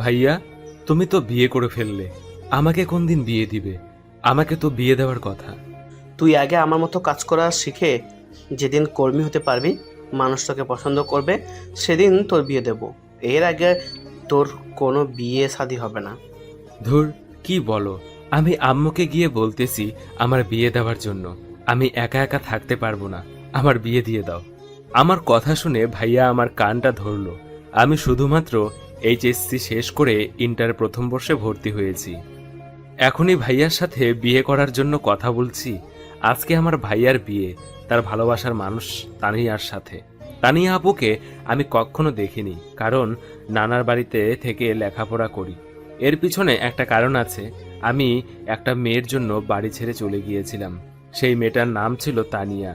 ভাইয়া, তুমি তো বিয়ে করে ফেললে, আমাকে কোন দিন বিয়ে দিবে? আমাকে তো বিয়ে দেওয়ার কথা। তুই আগে আমার মতো কাজ করা শিখে যেদিন কর্মী হতে পারবি, মানুষ তোকে পছন্দ করবে, সেদিন তোর বিয়ে দেব। এর আগে তোর কোনো বিয়ে শাদী হবে না। ধুর, কি বলো? আমি আম্মুকে গিয়ে বলতেছি আমার বিয়ে দেওয়ার জন্য। আমি একা একা থাকতে পারবো না, আমার বিয়ে দিয়ে দাও। আমার কথা শুনে ভাইয়া আমার কানটা ধরলো। আমি শুধুমাত্র এইচএসসি শেষ করে ইন্টার প্রথম বর্ষে ভর্তি হয়েছি। এখনই ভাইয়ার সাথে বিয়ে করার জন্য কথা বলছি। আজকে আমার ভাইয়ার বিয়ে, তার ভালোবাসার মানুষ তানিয়ার সাথে। তানিয়া আপুকে আমি কখনো দেখিনি, কারণ নানার বাড়িতে থেকে লেখাপড়া করি। এর পিছনে একটা কারণ আছে। আমি একটা মেয়ের জন্য বাড়ি ছেড়ে চলে গিয়েছিলাম। সেই মেয়েটার নাম ছিল তানিয়া।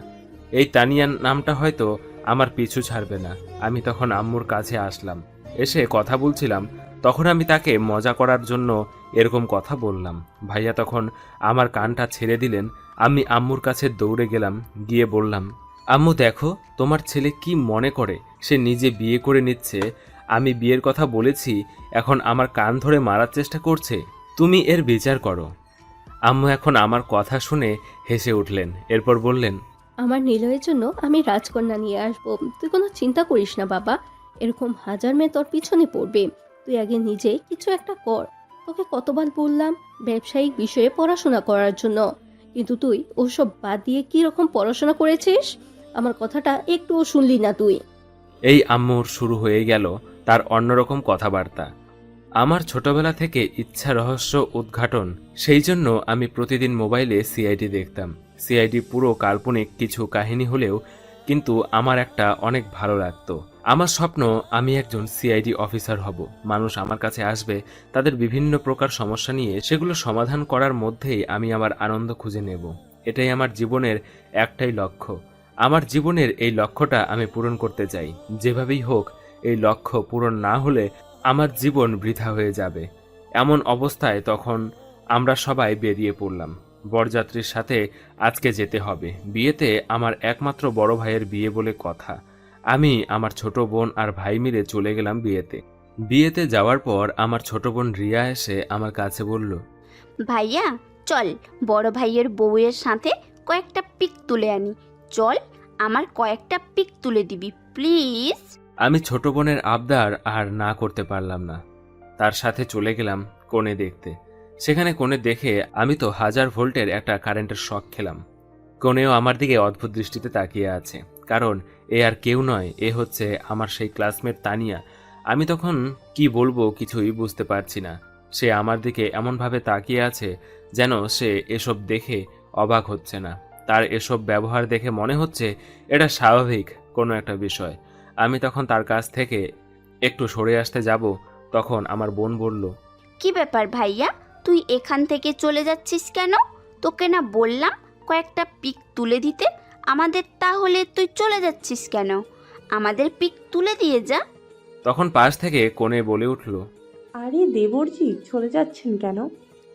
এই তানিয়ার নামটা হয়তো আমার পিছু ছাড়বে না। আমি তখন আম্মুর কাছে আসলাম, এসে কথা বলছিলাম। তখন আমি তাকে মজা করার জন্য এরকম কথা বললাম। ভাইয়া তখন আমার কানটা ছেড়ে দিলেন। আমি আম্মুর কাছে দৌড়ে গেলাম, গিয়ে বললাম, আম্মু দেখো, তোমার ছেলে কি মনে করে, সে নিজে বিয়ে করে নিচ্ছে। আমি বিয়ের কথা বলেছি, এখন আমার কান ধরে মারার চেষ্টা করছে। তুমি এর বিচার করো। আম্মু এখন আমার কথা শুনে হেসে উঠলেন, এরপর বললেন, আমার নিলয়ের জন্য আমি রাজকন্যা নিয়ে আসবো, তুই কোনো চিন্তা করিস না বাবা। এরকম হাজার মেয়ে তোর পিছনে পড়বে, তুই আগে নিজে কিছু একটা কর। তোকে কতবার বললাম ব্যবসায়িক বিষয়ে পড়াশোনা করার জন্য, কিন্তু তুই ওসব বাদ দিয়ে কি রকম পড়াশোনা করেছিস? আমার কথাটা একটুও শুনলি না তুই। এই আম্মুর শুরু হয়ে গেল তার অন্যরকম কথাবার্তা। আমার ছোটবেলা থেকে ইচ্ছা রহস্য উদ্ঘাটন, সেই জন্য আমি প্রতিদিন মোবাইলে সিআইডি দেখতাম। সিআইডি পুরো কাল্পনিক কিছু কাহিনী হলেও কিন্তু আমার একটা অনেক ভালো লাগতো। আমার স্বপ্ন আমি একজন সিআইডি অফিসার হব। মানুষ আমার কাছে আসবে, তাদের বিভিন্ন প্রকার সমস্যা নিয়ে সেগুলো সমাধান করার মধ্যেই আমি আমার আনন্দ খুঁজে নেব। এটাই আমার জীবনের একটাই লক্ষ্য। আমার জীবনের এই লক্ষ্যটা আমি পূরণ করতে চাই। যেভাবেই হোক, এই লক্ষ্য পূরণ না হলে আমার জীবন বৃথা হয়ে যাবে। এমন অবস্থায় তখন আমরা সবাই বেরিয়ে পড়লাম। বরযাত্রীর সাথে আজকে যেতে হবে। বিয়েতে আমার একমাত্র বড় ভাইয়ের বিয়ে বলে কথা। আমি, আমার ছোট বোন আর ভাই মিলে চলে গেলাম বিয়েতে। বিয়েতে যাওয়ার পর আমার ছোট বোন রিয়া এসে আমার কাছে বলল, ভাইয়া চল, বড় ভাইয়ের বউয়ের সাথে কয়েকটা পিক তুলে আনি। চল, আমার কয়েকটা পিক তুলে দিবি প্লিজ। আমি ছোট বোনের আবদার আর না করতে পারলাম না। তার সাথে চলে গেলাম কোণে দেখতে। সেখানে কোণে দেখে আমি তো 1000 ভোল্টের একটা কারেন্টের শক খেলাম। কোণেও আমার দিকে অদ্ভুত দৃষ্টিতে তাকিয়ে আছে, কারণ এ আর কেউ নয়, এ হচ্ছে আমার সেই ক্লাসমেট তানিয়া। আমি তখন কি বলবো কিছুই বুঝতে পারছি না। সে আমার দিকে এমনভাবে তাকিয়ে আছে যেন সে এসব দেখে অবাক হচ্ছে না। তার এসব ব্যবহার দেখে মনে হচ্ছে এটা স্বাভাবিক কোনো একটা বিষয়। আমি তখন তার কাছ থেকে একটু সরে আসতে যাব, তখন আমার বোন বলল, কি ব্যাপার ভাইয়া, তুই এখান থেকে চলে যাচ্ছিস কেন? তোকে না বললাম কয়েকটা পিক তুলে দিতে আমাদের, তাহলে তুই চলে যাচ্ছিস কেন? আমাদের পিক তুলে দিয়ে যা। তখন পাশ থেকে কোণে বলে উঠল, আরে দেবরজি, চলে যাচ্ছেন কেন?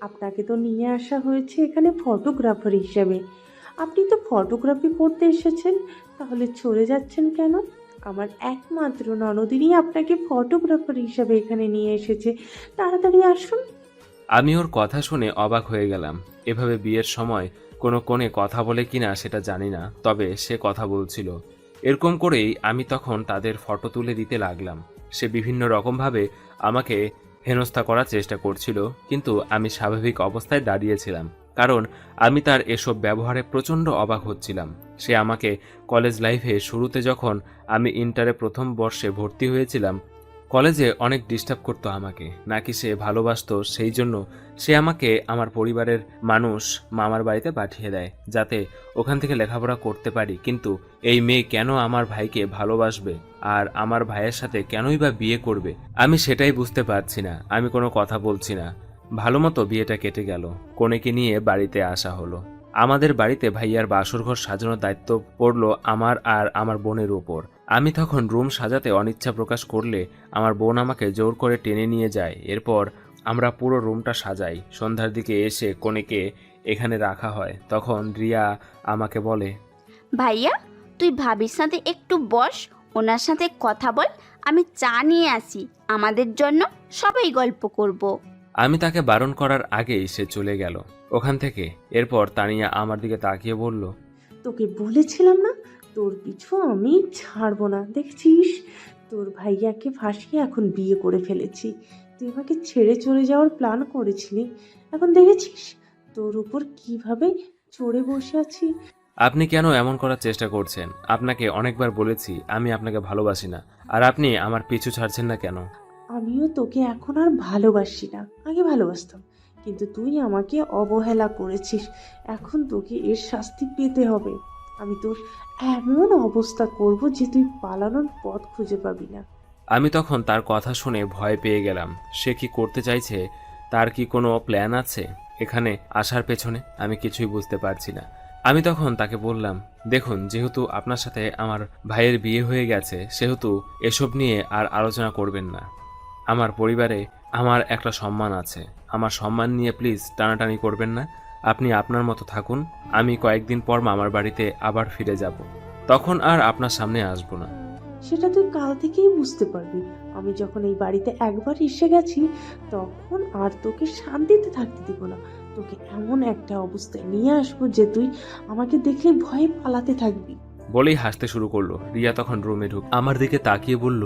আপনাকে তো নিয়ে আসা হয়েছে এখানে ফটোগ্রাফার হিসেবে। আপনি তো ফটোগ্রাফি করতে এসেছেন, তাহলে চলে যাচ্ছেন কেন? আমার একমাত্র ননদিনই আপনাকে ফটোগ্রাফার হিসেবে এখানে নিয়ে এসেছে। তাড়াতাড়ি আসুন। আমি ওর কথা শুনে অবাক হয়ে গেলাম। এভাবে বিয়ের সময় কোনো কোণে কথা বলে কিনা সেটা জানি না, তবে সে কথা বলছিল। এরকম করেই আমি তখন তাদের ফটো তুলে দিতে লাগলাম। সে বিভিন্ন রকমভাবে আমাকে হেনস্থা করার চেষ্টা করছিল, কিন্তু আমি স্বাভাবিক অবস্থায় দাঁড়িয়েছিলাম, কারণ আমি তার এসব ব্যবহারে প্রচণ্ড অবাক হচ্ছিলাম। সে আমাকে কলেজ লাইফে শুরুতে, যখন আমি ইন্টারে প্রথম বর্ষে ভর্তি হয়েছিলাম, কলেজে অনেক ডিস্টার্ব করতো আমাকে। নাকি সে ভালোবাসতো, সেই জন্য সে আমাকে আমার পরিবারের মানুষ মামার বাড়িতে পাঠিয়ে দেয়, যাতে ওখান থেকে লেখাপড়া করতে পারি। কিন্তু এই মেয়ে কেন আমার ভাইকে ভালোবাসবে আর আমার ভাইয়ের সাথে কেনই বা বিয়ে করবে, আমি সেটাই বুঝতে পারছি না। আমি কোনো কথা বলছি না। ভালো মতো বিয়েটা কেটে গেল। কনেকে নিয়ে বাড়িতে আসা হলো। আমাদের বাড়িতে ভাইয়ার বাসরঘর সাজানোর দায়িত্ব পড়লো আমার আর আমার বোনের উপর। আমি তখন রুম সাজাতে অনিচ্ছা প্রকাশ করলে আমার বোন আমাকে জোর করে টেনে নিয়ে যায়। এরপর আমরা পুরো রুমটা সাজাই। সন্ধ্যার দিকে এসে কনেকে এখানে রাখা হয়। তখন রিয়া আমাকে বলে, ভাইয়া তুই ভাবির সাথে একটু বস, ওনার সাথে কথা বল, আমি চা নিয়ে আসি, আমাদের জন্য সবাই গল্প করব। আমি তাকে বারণ করার আগেই সে চলে গেল ওখান থেকে। এরপর তানিয়া আমার দিকে তাকিয়ে বলল, তোকে বলেছিলাম না তোর পিছু আমি ছাড়বো না। দেখছিস, তোর ভাইয়াকে ফাঁসিয়ে এখন বিয়ে করে ফেলেছি। তুই আমাকে ছেড়ে চলে যাওয়ার প্ল্যান করেছিলি, এখন দেখেছিস তোর উপর কিভাবে চড়ে বসে আছি। আপনি কেন এমন করার চেষ্টা করছেন? আপনাকে অনেকবার বলেছি আমি আপনাকে ভালোবাসি না, আর আপনি আমার পিছু ছাড়ছেন না কেন? আমিও তোকে এখন আর ভালোবাসি না, আগে ভালোবাসতাম, কিন্তু তুই আমাকে অবহেলা করেছিস। এখন তোকে এর শাস্তি পেতে হবে। আমি তোর এমন অবস্থা করব যে তুই পালানোর পথ খুঁজে পাবি না। আমি তখন তার কথা শুনে ভয় পেয়ে গেলাম। সে কি করতে চাইছে? তার কি কোনো প্ল্যান আছে এখানে আসার পেছনে? আমি কিছুই বুঝতে পারছি না। আমি তখন তাকে বললাম, দেখুন, যেহেতু আপনার সাথে আমার ভাইয়ের বিয়ে হয়ে গেছে, সেহেতু এসব নিয়ে আর আলোচনা করবেন না। আমার পরিবারে আমার একটা সম্মান আছে, আমার সম্মান নিয়ে প্লিজ টানাটানি করবেন না। আপনি আপনার মতো থাকুন, আমি কয়েকদিন পর মামার বাড়িতে আবার ফিরে যাব, তখন আর আপনার সামনে আসবো না। সেটা তুই কাল থেকেই বুঝতে পারবি। আমি যখন এই বাড়িতে একবার এসে গেছি, তখন আর তোকে শান্তিতে থাকতে দিব না। তোকে এমন একটা অবস্থায় নিয়ে আসবো যে তুই আমাকে দেখলে ভয়ে পালাতে থাকবি। বলেই হাসতে শুরু করলো। রিয়া তখন রুমে ঢুক আমার দিকে তাকিয়ে বলল,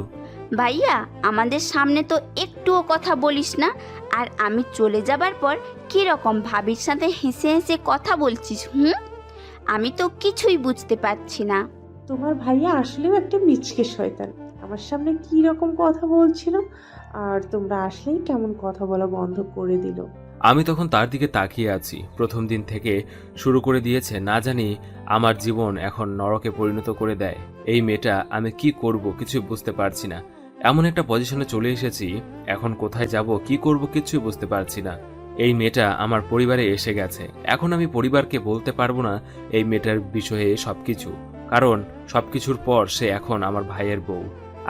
ভাইয়া, আমাদের সামনে তো একটুও কথা বলিস না, আর আমি চলে যাবার পর কীরকম ভাবির সাথে হেসে হেসে কথা বলছিস। আমি তো কিছুই বুঝতে পারছি না। তোমার ভাইয়া আসলেও একটা মিচকে শয়তান। আমার সামনে কি রকম কথা বলছিল, আর তোমরা আসলেই কেমন কথা বলা বন্ধ করে দিল। আমি তখন তার দিকে তাকিয়ে আছি। প্রথম দিন থেকে শুরু করে দিয়েছে, না জানি আমার জীবন এখন নরকে পরিণত করে দেয়। এই মেয়েটা, আমি কি করব কিছু বুঝতে পারছি না। এমন একটা পজিশনে চলে এসেছি, এখন কোথায় যাব, কি করব কিছুই বুঝতে পারছি না। এই মেয়েটা আমার পরিবারে এসে গেছে, এখন আমি পরিবারকে বলতে পারবো না এই মেয়েটার বিষয়ে সবকিছু, কারণ সবকিছুর পর সে এখন আমার ভাইয়ের বউ।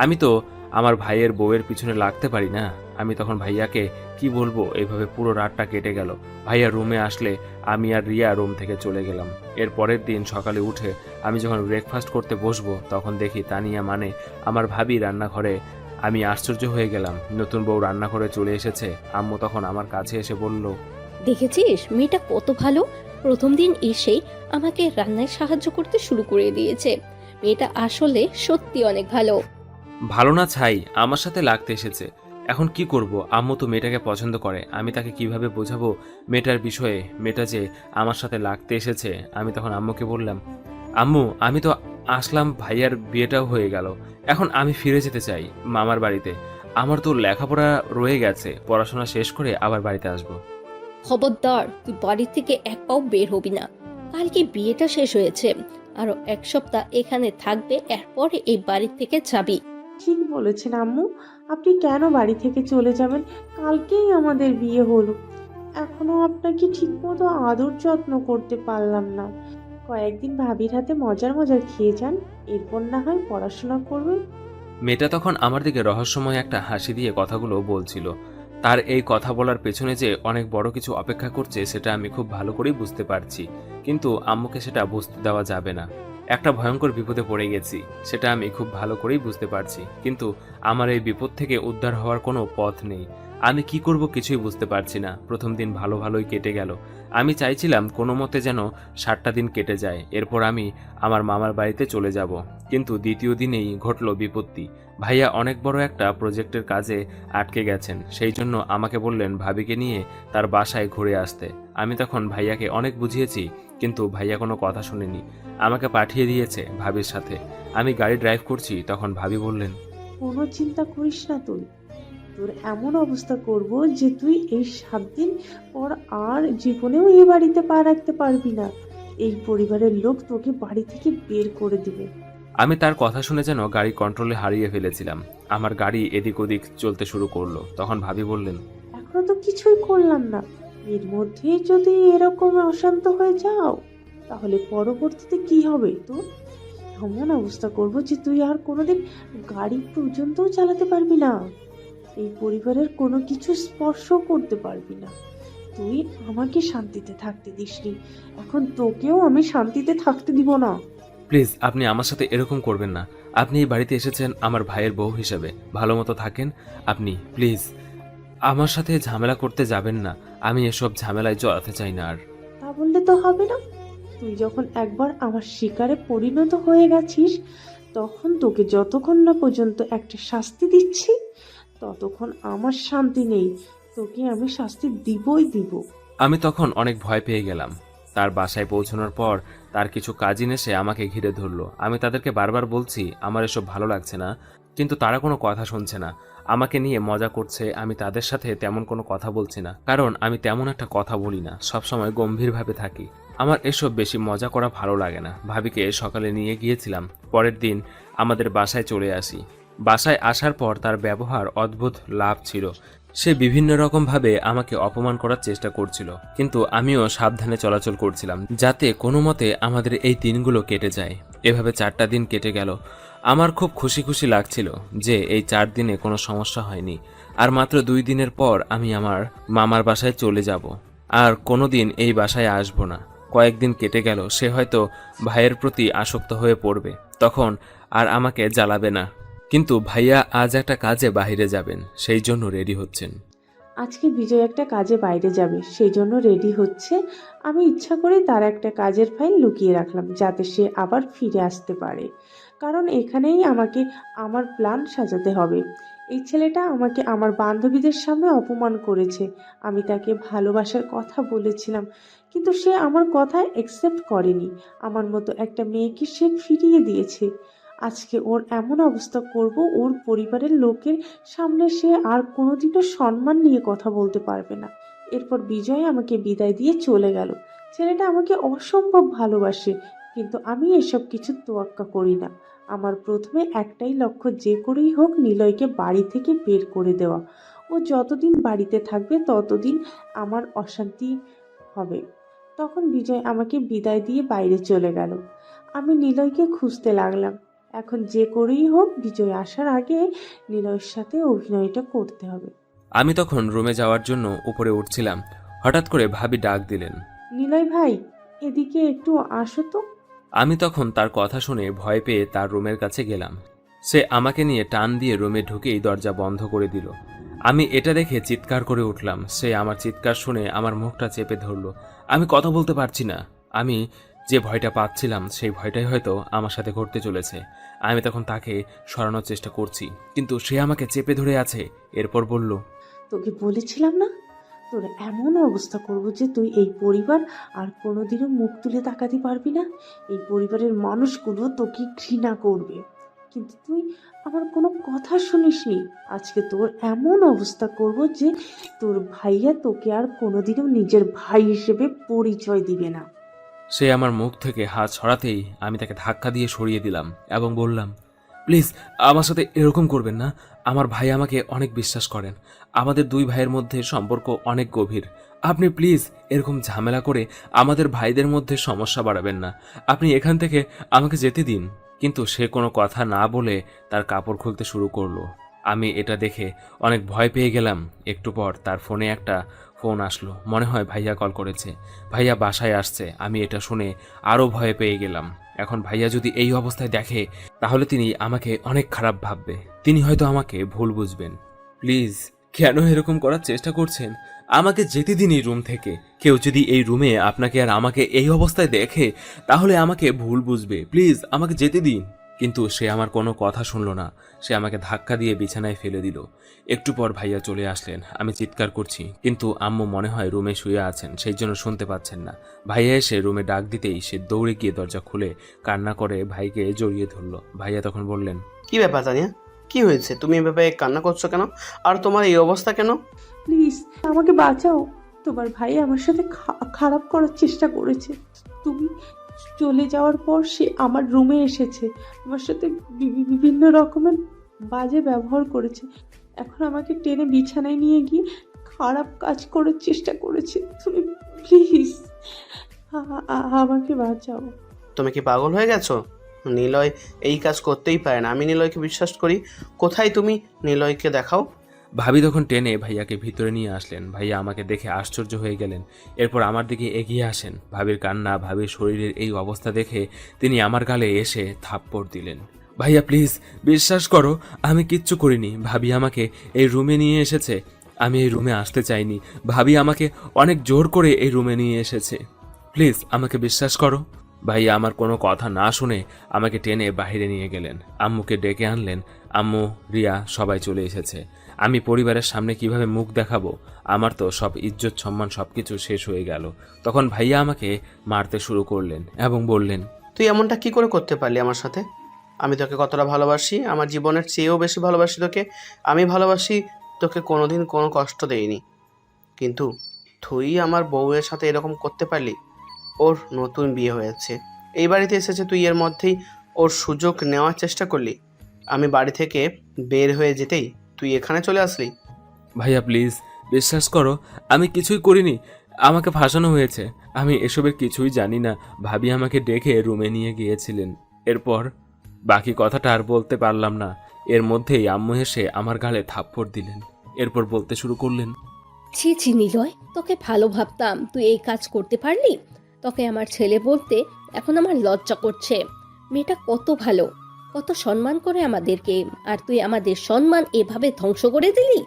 আমি তো আমার ভাইয়ের বউয়ের পিছনে লাগতে পারি না। আমি তখন ভাইয়াকে কি বলবো? এইভাবে পুরো রাতটা কেটে গেল। ভাইয়া রুমে আসলে আমি আর রিয়া রুম থেকে চলে গেলাম। এর পরের দিন সকালে উঠে আমি যখন ব্রেকফাস্ট করতে বসবো, তখন দেখি তানিয়া মানে আমার ভাবি রান্নাঘরে। আমি আশ্চর্য হয়ে গেলাম, নতুন বউ রান্নাঘরে চলে এসেছে। আম্মু তখন আমার কাছে এসে বলল, দেখেছিস মেয়েটা কত ভালো, প্রথম দিন এসেই আমাকে রান্নায় সাহায্য করতে শুরু করে দিয়েছে। মেয়েটা আসলে সত্যি অনেক ভালো। ভালো না ছাই, আমার সাথে লাগতে এসেছে। এখন কি করব? আম্মু তো মেয়েটাকে পছন্দ করে, আমি তাকে কিভাবে বোঝাবো মেয়েটার বিষয়ে? মেয়েটা যে আমার সাথে লাগতে এসেছে। আমি তখন আম্মুকে বললাম, আম্মু, আমি তো আসলাম, ভাইয়ার বিয়েটাও হয়ে গেল, এখন আমি ফিরে যেতে চাই মামার বাড়িতে। আমার তো লেখাপড়া রয়ে গেছে, পড়াশোনা শেষ করে আবার বাড়িতে আসবো। খবরদার, তুই বাড়ি থেকে এক পাও বের হবি না। কালকে বিয়েটা শেষ হয়েছে, আরো এক সপ্তাহ এখানে থাকবে, এরপরে এই বাড়ি থেকে যাবি। ঠিক বলেছেন আম্মু, আপনি কেন বাড়ি থেকে চলে যাবেন? কালকেই আমাদের বিয়ে হলো, এখনো আপনাকে ঠিকমতো আদর যত্ন করতে পারলাম না। কয়েকদিন ভাবির হাতে মজার মজার খেয়ে যান, এরপর না হয় পড়াশোনা করবেন। মেয়েটা তখন আমার দিকে রহস্যময় একটা হাসি দিয়ে কথাগুলো বলছিল। তার এই কথা বলার পেছনে যে অনেক বড় কিছু অপেক্ষা করছে সেটা আমি খুব ভালো করেই বুঝতে পারছি, কিন্তু আম্মুকে সেটা বুঝতে দেওয়া যাবে না। একটা ভয়ঙ্কর বিপদে পড়ে গেছি, সেটা আমি খুব ভালো করেই বুঝতে পারছি, কিন্তু আমার এই বিপদ থেকে উদ্ধার হওয়ার কোনো পথ নেই। আমি কি করব কিছুই বুঝতে পারছি না। প্রথম দিন ভালো ভালোই কেটে গেল। আমি চাইছিলাম কোনো মতে যেন 7টা দিন কেটে যায়, এরপর আমি আমার মামার বাড়িতে চলে যাব। কিন্তু দ্বিতীয় দিনেই ঘটল বিপত্তি। ভাইয়া অনেক বড় একটা প্রজেক্টের কাজে আটকে গেছেন, সেই জন্য আমাকে বললেন ভাবিকে নিয়ে তার বাসায় ঘুরে আসতে। আমি তখন ভাইয়াকে অনেক বুঝিয়েছি, কিন্তু ভাইয়া কোনো কথা শুনেনি, আমাকে পাঠিয়ে দিয়েছে ভাবির সাথে। আমি গাড়ি ড্রাইভ করছি, তখন ভাবি বললেন, কোনো চিন্তা করিস না, তুই তোর এমন অবস্থা করব যে তুই এই 7 দিন পর আর জীবনেও এই বাড়িতে পা রাখতে পারবি না। এই পরিবারের লোক তোকে বাড়ি থেকে বের করে দিবে। আমি তার কথা শুনে যেন গাড়ি কন্ট্রোলে হারিয়ে ফেলেছিলাম। আমার গাড়ি এদিক ওদিক চলতে শুরু করলো। তখন ভাবি বললেন, এখনো তো কিছুই করলাম না, এর মধ্যে যদি এরকম অশান্ত হয়ে যাও, তাহলে পরবর্তীতে কি হবে? তো এমন অবস্থা করব যে তুই আর কোনোদিন গাড়ি পর্যন্তও চালাতে পারবি না, এই পরিবারের কোনো কিছু স্পর্শ করতে পারবি না। তুই আমাকে শান্তিতে থাকতে দিসনি, এখন তোকেও আমি শান্তিতে থাকতে দিব না। প্লিজ আপনি আমার সাথে এরকম করবেন না। আপনি এই বাড়িতে এসেছেন আমার ভাইয়ের বউ হিসেবে, ভালো মতো থাকেন। আপনি প্লিজ আমার সাথে ঝামেলা করতে যাবেন না। আমি এসব ঝামেলায় জড়াতে চাই না আর। তা বললে তো হবে না। তুই যখন একবার আমার শিকারে পরিণত হয়ে গেছিস, তখন তোকে যতক্ষণ না পর্যন্ত একটা শাস্তি দিচ্ছি, ততক্ষণ আমার শান্তি নেই। তোকে আমি শাস্তি দিবই দিব। আমি তখন অনেক ভয় পেয়ে গেলাম। তার বাসায় পৌঁছানোর পর তার কিছু কাজিন এসে আমাকে ঘিরে ধরলো। আমি তাদেরকে বারবার বলছি আমার এসব ভালো লাগছে না, কিন্তু তারা কোনো কথা শুনছে না। আমাকে নিয়ে মজা করছে। আমি তাদের সাথে তেমন কোনো কথা বলছি না, কারণ আমি তেমন একটা কথা বলি না, সবসময় গম্ভীরভাবে থাকি। আমার এসব বেশি মজা করা ভালো লাগে না। ভাবিকে সকালে নিয়ে গিয়েছিলাম। পরের দিন আমাদের বাসায় চলে আসি। বাসায় আসার পর তার ব্যবহার অদ্ভুত লাভ ছিল। সে বিভিন্ন রকমভাবে আমাকে অপমান করার চেষ্টা করছিল, কিন্তু আমিও সাবধানে চলাচল করছিলাম যাতে কোনো মতে আমাদের এই দিনগুলো কেটে যায়। এভাবে 4টা দিন কেটে গেল। আমার খুব খুশি খুশি লাগছিল যে এই 4 দিনে কোনো সমস্যা হয়নি। আর মাত্র 2 দিনের পর আমি আমার মামার বাসায় চলে যাব, আর কোনোদিন এই বাসায় আসবো না। কয়েকদিন কেটে গেল। সে হয়তো ভাইয়ের প্রতি আসক্ত হয়ে পড়বে, তখন আর আমাকে জ্বালাবে না। কিন্তু ভাইয়া আজ একটা কাজে বাইরে যাবেন, সেই জন্য রেডি হচ্ছেন। আজকে বিজয় একটা কাজে বাইরে যাবে, সেই জন্য রেডি হচ্ছে। আমি ইচ্ছা করে তার একটা কাজের ফাইল লুকিয়ে রাখলাম, যাতে সে আবার ফিরে আসতে পারে। কারণ এখানেই আমাকে আমার প্ল্যান সাজাতে হবে। এই ছেলেটা আমাকে আমার বান্ধবীদের সামনে অপমান করেছে। আমি তাকে ভালোবাসার কথা বলেছিলাম, কিন্তু সে আমার কথা অ্যাকসেপ্ট করেনি। আমার মতো একটা মেয়েকে সে ফিরিয়ে দিয়েছে। আজকে ওর এমন অবস্থা করব, ওর পরিবারের লোকের সামনে সে আর কোনোদিনও সম্মান নিয়ে কথা বলতে পারবে না। এরপর বিজয় আমাকে বিদায় দিয়ে চলে গেল। ছেলেটা আমাকে অসম্ভব ভালোবাসে, কিন্তু আমি এসব কিছু তোয়াক্কা করি না। আমার প্রথমে একটাই লক্ষ্য, যে করেই হোক নিলয়কে বাড়ি থেকে বের করে দেওয়া। ও যতদিন বাড়িতে থাকবে ততদিন আমার অশান্তি হবে। তখন বিজয় আমাকে বিদায় দিয়ে বাইরে চলে গেল। আমি নিলয়কে খুঁজতে লাগলাম। এখন যে করেই হোক বিজয় আসার আগে নিলয়ের সাথে অভিনয়টা করতে হবে। আমি তখন রুমে যাওয়ার জন্য উপরে উঠছিলাম, হঠাৎ করে ভাবি ডাক দিলেন। নিলয় ভাই, এদিকে একটু আসো তো। আমি তখন তার কথা শুনে ভয় পেয়ে তার রুমের কাছে গেলাম। সে আমাকে নিয়ে টান দিয়ে রুমে ঢুকেই দরজা বন্ধ করে দিল। আমি এটা দেখে চিৎকার করে উঠলাম। সে আমার চিৎকার শুনে আমার মুখটা চেপে ধরলো। আমি কথা বলতে পারছি না। আমি যে ভয়টা পাচ্ছিলাম সেই ভয়টাই হয়তো আমার সাথে ঘটতে চলেছে। আমি তখন তাকে সরানোর চেষ্টা করছি, কিন্তু সে আমাকে চেপে ধরে আছে। এরপর বলল, তোকে বলেছিলাম না, তোর এমন অবস্থা করব যে তুই এই পরিবার আর কোনোদিনও মুখ তুলে তাকাতে পারবি না। এই পরিবারের মানুষগুলো তোকে ঘৃণা করবে, কিন্তু তুই আমার কোনো কথা শুনিসনি। আজকে তোর এমন অবস্থা করব যে তোর ভাইয়া তোকে আর কোনোদিনও নিজের ভাই হিসেবে পরিচয় দিবে না। সে আমার মুখ থেকে হাত সরাতেই আমি তাকে ধাক্কা দিয়ে সরিয়ে দিলাম এবং বললাম, প্লিজ আমার সাথে এরকম করবেন না। আমার ভাই আমাকে অনেক বিশ্বাস করেন। আমাদের 2 ভাইয়ের মধ্যে সম্পর্ক অনেক গভীর। আপনি প্লিজ এরকম ঝামেলা করে আমাদের ভাইদের মধ্যে সমস্যা বাড়াবেন না। আপনি এখান থেকে আমাকে যেতে দিন। কিন্তু সে কোনো কথা না বলে তার কাপড় খুলতে শুরু করলো। আমি এটা দেখে অনেক ভয় পেয়ে গেলাম। একটু পর তার ফোনে একটা ফোন আসলো। মনে হয় ভাইয়া কল করেছে। ভাইয়া বাসায় আসছে। আমি এটা শুনে আরও ভয় পেয়ে গেলাম। এখন ভাইয়া যদি এই অবস্থায় দেখে, তাহলে তিনি আমাকে অনেক খারাপ ভাববে। তিনি হয়তো আমাকে ভুল বুঝবেন। প্লিজ কেন এরকম করার চেষ্টা করছেন? আমাকে যেতে দিন এই রুম থেকে। কেউ যদি এই রুমে আপনাকে আর আমাকে এই অবস্থায় দেখে, তাহলে আমাকে ভুল বুঝবে। প্লিজ আমাকে যেতে দিন। কিন্তু সে আমার কোনো কথা শুনল না। সে আমাকে ধাক্কা দিয়ে বিছানায় ফেলে দিল। একটু পর ভাইয়া চলে আসলেন। আমি চিৎকার করছি, কিন্তু আম্মু মনে হয় রুমে শুয়ে আছেন, সেই জন্য শুনতে পাচ্ছেন না। ভাইয়া এসে রুমে ডাক দিতেই সে দৌড়ে গিয়ে দরজা খুলে কান্না করে ভাইকে জড়িয়ে ধরল। ভাইয়া তখন বললেন, কি ব্যাপার তানিয়া, কি হয়েছে? তুমি এভাবে কান্না করছো কেন? আর তোমার এই অবস্থা কেন? প্লিজ আমাকে বাঁচাও। তোমার ভাই আমার সাথে খারাপ করার চেষ্টা করেছে। তুমি চলে যাওয়ার পর সে আমার রুমে এসেছে, আমার সাথে বিভিন্ন রকমের বাজে ব্যবহার করেছে। এখন আমাকে টেনে বিছানায় নিয়ে গিয়ে খারাপ কাজ করার চেষ্টা করেছে। তুমি প্লিজ আমাকে বাঁচাও। তুমি কি পাগল হয়ে গেছো? নিলয় এই কাজ করতেই পারে না। আমি নিলয়কে বিশ্বাস করি। কোথায় তুমি? নিলয়কে দেখাও। ভাবি তখন টেনে ভাইয়াকে ভিতরে নিয়ে আসলেন। ভাইয়া আমাকে দেখে আশ্চর্য হয়ে গেলেন। এরপর আমার দিকে এগিয়ে আসেন। ভাবির কান্না, ভাবির শরীরের এই অবস্থা দেখে তিনি আমার গালে এসে থাপ্পড় দিলেন। ভাইয়া প্লিজ বিশ্বাস করো, আমি কিচ্ছু করিনি। ভাবি আমাকে এই রুমে নিয়ে এসেছে, আমি এই রুমে আসতে চাইনি। ভাবি আমাকে অনেক জোর করে এই রুমে নিয়ে এসেছে, প্লিজ আমাকে বিশ্বাস করো। ভাইয়া আমার কোনো কথা না শুনে আমাকে টেনে বাইরে নিয়ে গেলেন, আম্মুকে ডেকে আনলেন। আম্মু, রিয়া সবাই চলে এসেছে। আমি পরিবারের সামনে কিভাবে মুখ দেখাবো? আমার তো সব ইজ্জত সম্মান সবকিছু শেষ হয়ে গেল। তখন ভাইয়া আমাকে মারতে শুরু করলেন এবং বললেন, তুই এমনটা কি করে করতে পারলি আমার সাথে? আমি তোকে কতটা ভালোবাসি, আমার জীবনের চেয়েও বেশি ভালোবাসি তোকে। আমি ভালোবাসি তোকে, কোনোদিন কোনো কষ্ট দেইনি, কিন্তু তুই আমার বউয়ের সাথে এরকম করতে পারলি? ওর নতুন বিয়ে হয়েছে, এই বাড়িতে এসেছে, তুই এর মধ্যেই ওর সুযোগ নেওয়ার চেষ্টা করলি। আমি বাড়ি থেকে বের হয়ে যেতেই তুই এখানে চলে আসলি। ভাইয়া প্লিজ বিশ্বাস করো, আমি কিছুই করিনি, আমাকে ফাঁসানো হয়েছে। আমি এসবের কিছুই জানি না। ভাবি আমাকে ডেকে রুমে নিয়ে গিয়েছিলেন। এরপর বাকি কথাটা আর বলতে পারলাম না। এর মধ্যেই আম্মু এসে আমার গালে থাপ্পড় দিলেন। এরপর বলতে শুরু করলেন, ছি ছি নিলয়, তোকে ভালো ভাবতাম, তুই এই কাজ করতে পারলি। তোকে আমার ছেলে বলতে এখন আমার লজ্জা করছে। মেয়েটা কত ভালো, কত সম্মান করে আমাদেরকে, আর তুই আমাদের সম্মান এভাবে ধ্বংস করে দিলি।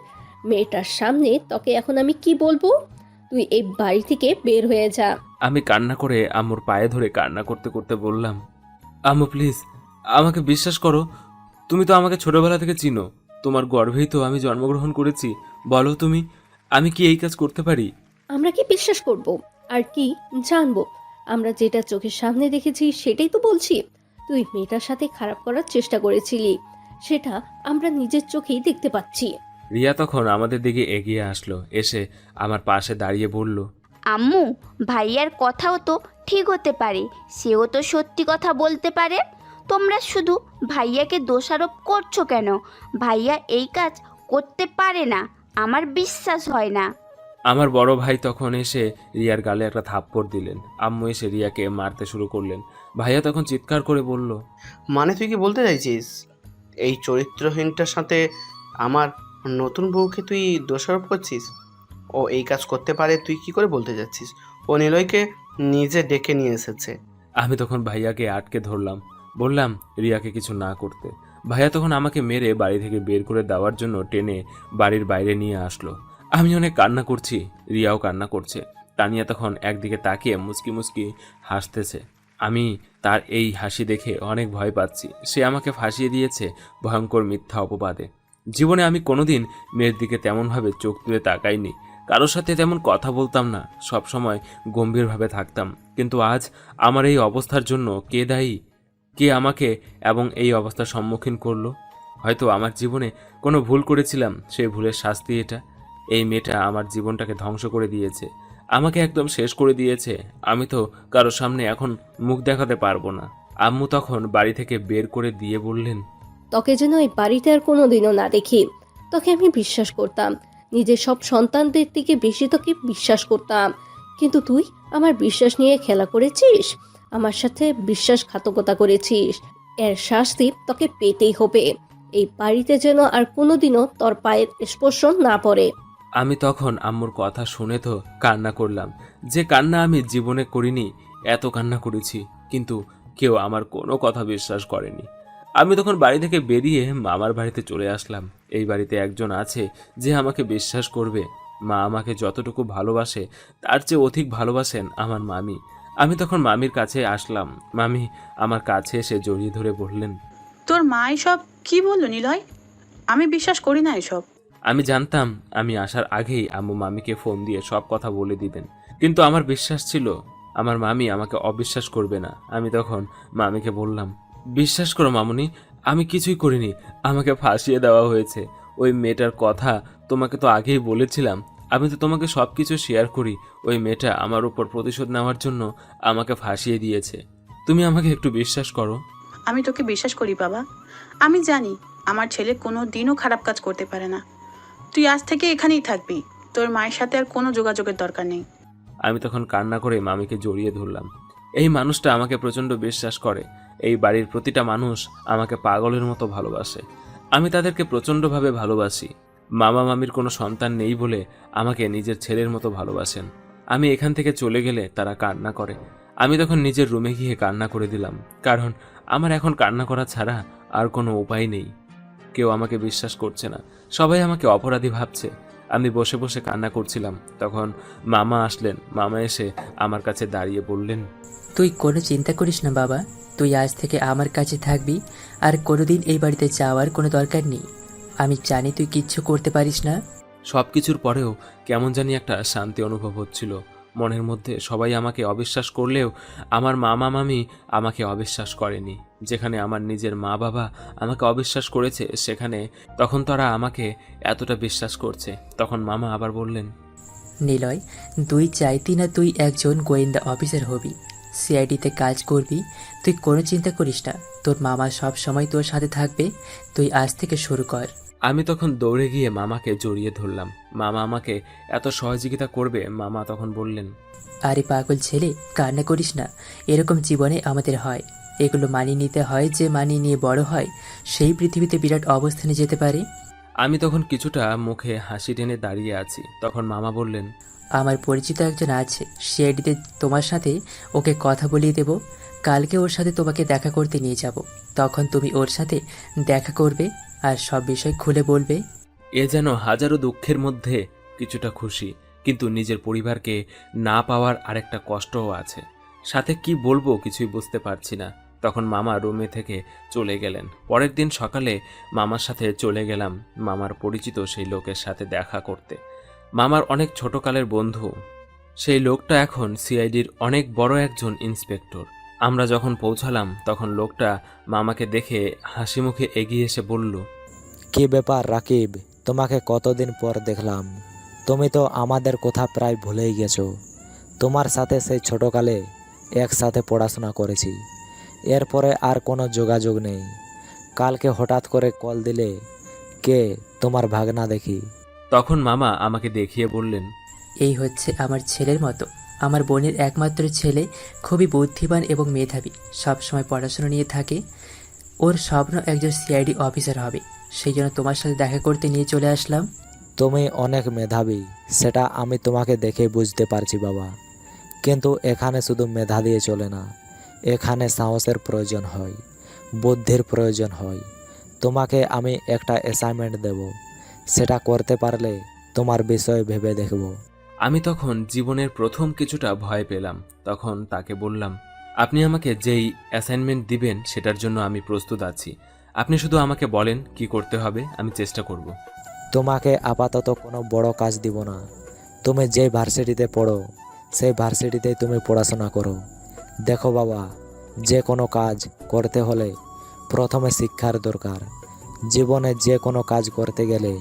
মেয়েটার সামনে তোকে এখন আমি কি বলবো? তুই এই বাড়ি থেকে বের হয়ে যা। আমি কান্না করে আম্মুর পায়ে ধরে কান্না করতে করতে বললাম, আম্মু প্লিজ আমাকে বিশ্বাস করো, তুমি তো আমাকে ছোটবেলা থেকে চিনো, তোমার গর্ভেই তো আমি জন্মগ্রহণ করেছি। বলো তুমি, আমি কি এই কাজ করতে পারি? আমরা কি বিশ্বাস করব আর কি জানবো? আমরা যেটা চোখের সামনে দেখেছি সেটাই তো বলছি। তুই মেয়েটার সাথে খারাপ করার চেষ্টা করেছিলি, সেটা আমরা নিজের চোখেই দেখতে পাচ্ছি। রিয়া তখন আমাদের দিকে এগিয়ে আসলো, এসে আমার পাশে দাঁড়িয়ে বলল, আম্মু, ভাইয়ার কথাও তো ঠিক হতে পারে, সেও তো সত্যি কথা বলতে পারে। তোমরা শুধু ভাইয়াকে দোষারোপ করছো কেন? ভাইয়া এই কাজ করতে পারে না, আমার বিশ্বাস হয় না। আমার বড় ভাই তখন এসে রিয়ার গালে একটা থাপ্পড় দিলেন। আম্মু এসে রিয়াকে মারতে শুরু করলেন। ভাইয়া তখন চিৎকার করে বলল, মানে তুই কি বলতে চাইছিস এই চরিত্রহীনটার সাথে আমার নতুন বউকে তুই দোষারোপ করছিস? ও এই কাজ করতে পারে তুই কি করে বলতে যাচ্ছিস? ও নিলয়কে নিজে ডেকে নিয়ে এসেছে। আমি তখন ভাইয়াকে আটকে ধরলাম, বললাম রিয়াকে কিছু না করতে। ভাইয়া তখন আমাকে মেরে বাড়ি থেকে বের করে দেওয়ার জন্য টেনে বাড়ির বাইরে নিয়ে আসলো। আমি অনেক কান্না করছি, রিয়াও কান্না করছে। তানিয়া তখন একদিকে তাকিয়ে মুচকি মুচকি হাসতেছে। আমি তার এই হাসি দেখে অনেক ভয় পাচ্ছি। সে আমাকে ফাঁসিয়ে দিয়েছে ভয়ঙ্কর মিথ্যা অপবাদে। জীবনে আমি কোনোদিন মেয়ের দিকে তেমনভাবে চোখ তুলে তাকাইনি, কারোর সাথে তেমন কথা বলতাম না, সব সময় গম্ভীরভাবে থাকতাম। কিন্তু আজ আমার এই অবস্থার জন্য কে দায়ী? কে আমাকে এবং এই অবস্থার সম্মুখীন করলো? হয়তো আমার জীবনে কোনো ভুল করেছিলাম, সেই ভুলের শাস্তি এটা। এই মেয়েটা আমার জীবনটাকে ধ্বংস করে দিয়েছে, আমাকে একদম শেষ করে দিয়েছে। আমি তো কারোর সামনে এখন মুখ দেখাতে পারবো না। আম্মু তখন বাড়ি থেকে বের করে দিয়ে বললেন, তোকে যেন এই বাড়িতে আর কোনোদিনও না দেখি। তোকে আমি বিশ্বাস করতাম, নিজের সব সন্তানদের থেকে বেশি তোকে বিশ্বাস করতাম, কিন্তু তুই আমার বিশ্বাস নিয়ে খেলা করেছিস, আমার সাথে বিশ্বাসঘাতকতা করেছিস। এর শাস্তি তোকে পেতেই হবে। এই বাড়িতে যেন আর কোনোদিনও তোর পায়ের স্পর্শ না পড়ে। আমি তখন আম্মুর কথা শুনে তো কান্না করলাম, যে কান্না আমি জীবনে করিনি। এত কান্না করেছি, কিন্তু কেউ আমার কোনো কথা বিশ্বাস করেনি। আমি তখন বাড়ি থেকে বেরিয়ে মামার বাড়িতে চলে আসলাম। এই বাড়িতে একজন আছে যে আমাকে বিশ্বাস করবে। মা আমাকে যতটুকু ভালোবাসে তার চেয়ে অধিক ভালোবাসেন আমার মামি। আমি তখন মামির কাছে আসলাম। মামি আমার কাছে এসে জড়িয়ে ধরে বললেন, তোর মা এসব কি বললো নিলয়? আমি বিশ্বাস করি না এসব। আমি জানতাম আমি আসার আগেই আম্মু মামিকে ফোন দিয়ে সব কথা বলে দিবেন, কিন্তু আমার বিশ্বাস ছিল আমার মামি আমাকে অবিশ্বাস করবে না। আমি তখন মামিকে বললাম, বিশ্বাস করো মামুনি, আমি কিছুই করিনি, আমাকে ফাঁসিয়ে দেওয়া হয়েছে। ওই মেয়েটার কথা তোমাকে তো আগেই বলেছিলাম, আমি তো তোমাকে সব কিছু শেয়ার করি। ওই মেয়েটা আমার উপর প্রতিশোধ নেওয়ার জন্য আমাকে ফাঁসিয়ে দিয়েছে। তুমি আমাকে একটু বিশ্বাস করো। আমি তোকে বিশ্বাস করি বাবা। আমি জানি আমার ছেলে কোনো দিনও খারাপ কাজ করতে পারে না। তুই আজ থেকে এখানেই থাকবি, তোর মায়ের সাথে আর কোনো যোগাযোগের দরকার নেই। আমি তখন কান্না করে মামিকে জড়িয়ে ধরলাম। এই মানুষটা আমাকে প্রচণ্ড বিশ্বাস করে। এই বাড়ির প্রতিটা মানুষ আমাকে পাগলের মতো ভালোবাসে। আমি তাদেরকে প্রচণ্ডভাবে ভালোবাসি। মামা মামির কোনো সন্তান নেই বলে আমাকে নিজের ছেলের মতো ভালোবাসেন। আমি এখান থেকে চলে গেলে তারা কান্না করে। আমি তখন নিজের রুমে গিয়ে কান্না করে দিলাম, কারণ আমার এখন কান্না করা ছাড়া আর কোনো উপায় নেই। কেউ আমাকে বিশ্বাস করছে না, সবাই আমাকে অপরাধী ভাবছে। আমি বসে বসে কান্না করছিলাম, তখন মামা আসলেন। মামা এসে আমার কাছে দাঁড়িয়ে বললেন, তুই কোনো চিন্তা করিস না বাবা, তুই আজ থেকে আমার কাছে থাকবি, আর কোনোদিন এই বাড়িতে যাওয়ার কোনো দরকার নেই। আমি জানি তুই কিচ্ছু করতে পারিস না। সব কিছুর পরেও কেমন জানি একটা শান্তি অনুভব হচ্ছিল মনের মধ্যে। সবাই আমাকে অবিশ্বাস করলেও আমার মামা মামি আমাকে অবিশ্বাস করেনি। যেখানে আমার নিজের মা বাবা আমাকে অবিশ্বাস করেছে, সেখানে তখন তারা আমাকে এতটা বিশ্বাস করছে। তখন মামা আবার বললেন, নিলয়, তুই চাইতি না তুই একজন গোয়েন্দা অফিসার হবি, সিআইডিতে কাজ করবি। তুই কোনো চিন্তা করিস না, তোর মামা সব সময় তোর সাথে থাকবে। তুই আজ থেকে শুরু কর। আমি তখন দৌড়ে গিয়ে মামাকে জড়িয়ে ধরলাম। মামা আমাকে এত সহযোগিতা করবে। মামা তখন বললেন, আরে পাগল ছেলে, কান্না করিস না। এরকম জীবনে আমাদের হয়, এগুলো মানিয়ে নিতে হয়। যে মানিয়ে নিয়ে বড় হয়, সেই পৃথিবীতে বিরাট অবস্থানে যেতে পারে। আমি তখন কিছুটা মুখে হাসি টেনে দাঁড়িয়ে আছি। তখন মামা বললেন, আমার পরিচিত একজন আছে সিআইডিতে, তোমার সাথে ওকে কথা বলিয়ে দেব। কালকে ওর সাথে তোমাকে দেখা করতে নিয়ে যাব, তখন তুমি ওর সাথে দেখা করবে আর সব বিষয় খুলে বলবে। এ যেন হাজারো দুঃখের মধ্যে কিছুটা খুশি, কিন্তু নিজের পরিবারকে না পাওয়ার আরেকটা কষ্টও আছে। সাথে কি বলবো কিছুই বুঝতে পারছি না। তখন মামা রুমে থেকে চলে গেলেন। পরের দিন সকালে মামার সাথে চলে গেলাম মামার পরিচিত সেই লোকের সাথে দেখা করতে। মামার অনেক ছোটকালের বন্ধু সেই লোকটা এখন সিআইডির অনেক বড় একজন ইন্সপেক্টর। আমরা যখন পৌঁছালাম তখন লোকটা মামাকে দেখে হাসি মুখে এগিয়ে এসে বলল, কি ব্যাপার রাকিব, তোমাকে কতদিন পর দেখলাম। তুমি তো আমাদের কথা প্রায় ভুলেই গেছো। তোমার সাথে সেই ছোটকালে একসাথে পড়াশোনা করেছি, এরপরে আর কোনো যোগাযোগ নেই। কালকে হঠাৎ করে কল দিলে, কে তোমার ভাগনা দেখি। তখন মামা আমাকে দেখিয়ে বললেন, এই হচ্ছে আমার ছেলের মতো, আমার বোনের একমাত্র ছেলে। খুবই বুদ্ধিমান এবং মেধাবী, সবসময় পড়াশোনা নিয়ে থাকে। ওর স্বপ্ন একজন সিআইডি অফিসার হবে, সেই জন্য তোমার সাথে দেখা করতে নিয়ে চলে আসলাম। তুমি অনেক মেধাবী, সেটা আমি তোমাকে দেখে বুঝতে পারছি বাবা। কিন্তু এখানে শুধু মেধা দিয়ে চলে না, এখানে সাহসের প্রয়োজন হয়, বুদ্ধির প্রয়োজন হয়। তোমাকে আমি একটা অ্যাসাইনমেন্ট দেব, সেটা করতে পারলে তোমার বিষয়ে ভেবে দেখব। আমি তখন জীবনের প্রথম কিছুটা ভয় পেলাম। তখন তাকে বললাম, আপনি আমাকে যেই অ্যাসাইনমেন্ট দিবেন সেটার জন্য আমি প্রস্তুত আছি। আপনি শুধু আমাকে বলেন কি করতে হবে, আমি চেষ্টা করব। তোমাকে আপাতত কোনো বড় কাজ দিব না। তুমি যে ভার্সিটিতে পড়ো সেই ভার্সিটিতেই তুমি পড়াশোনা করো। দেখো বাবা, যে কোনো কাজ করতে হলে প্রথমে শিক্ষার দরকার। জীবনে যে কোনো কাজ করতে গেলে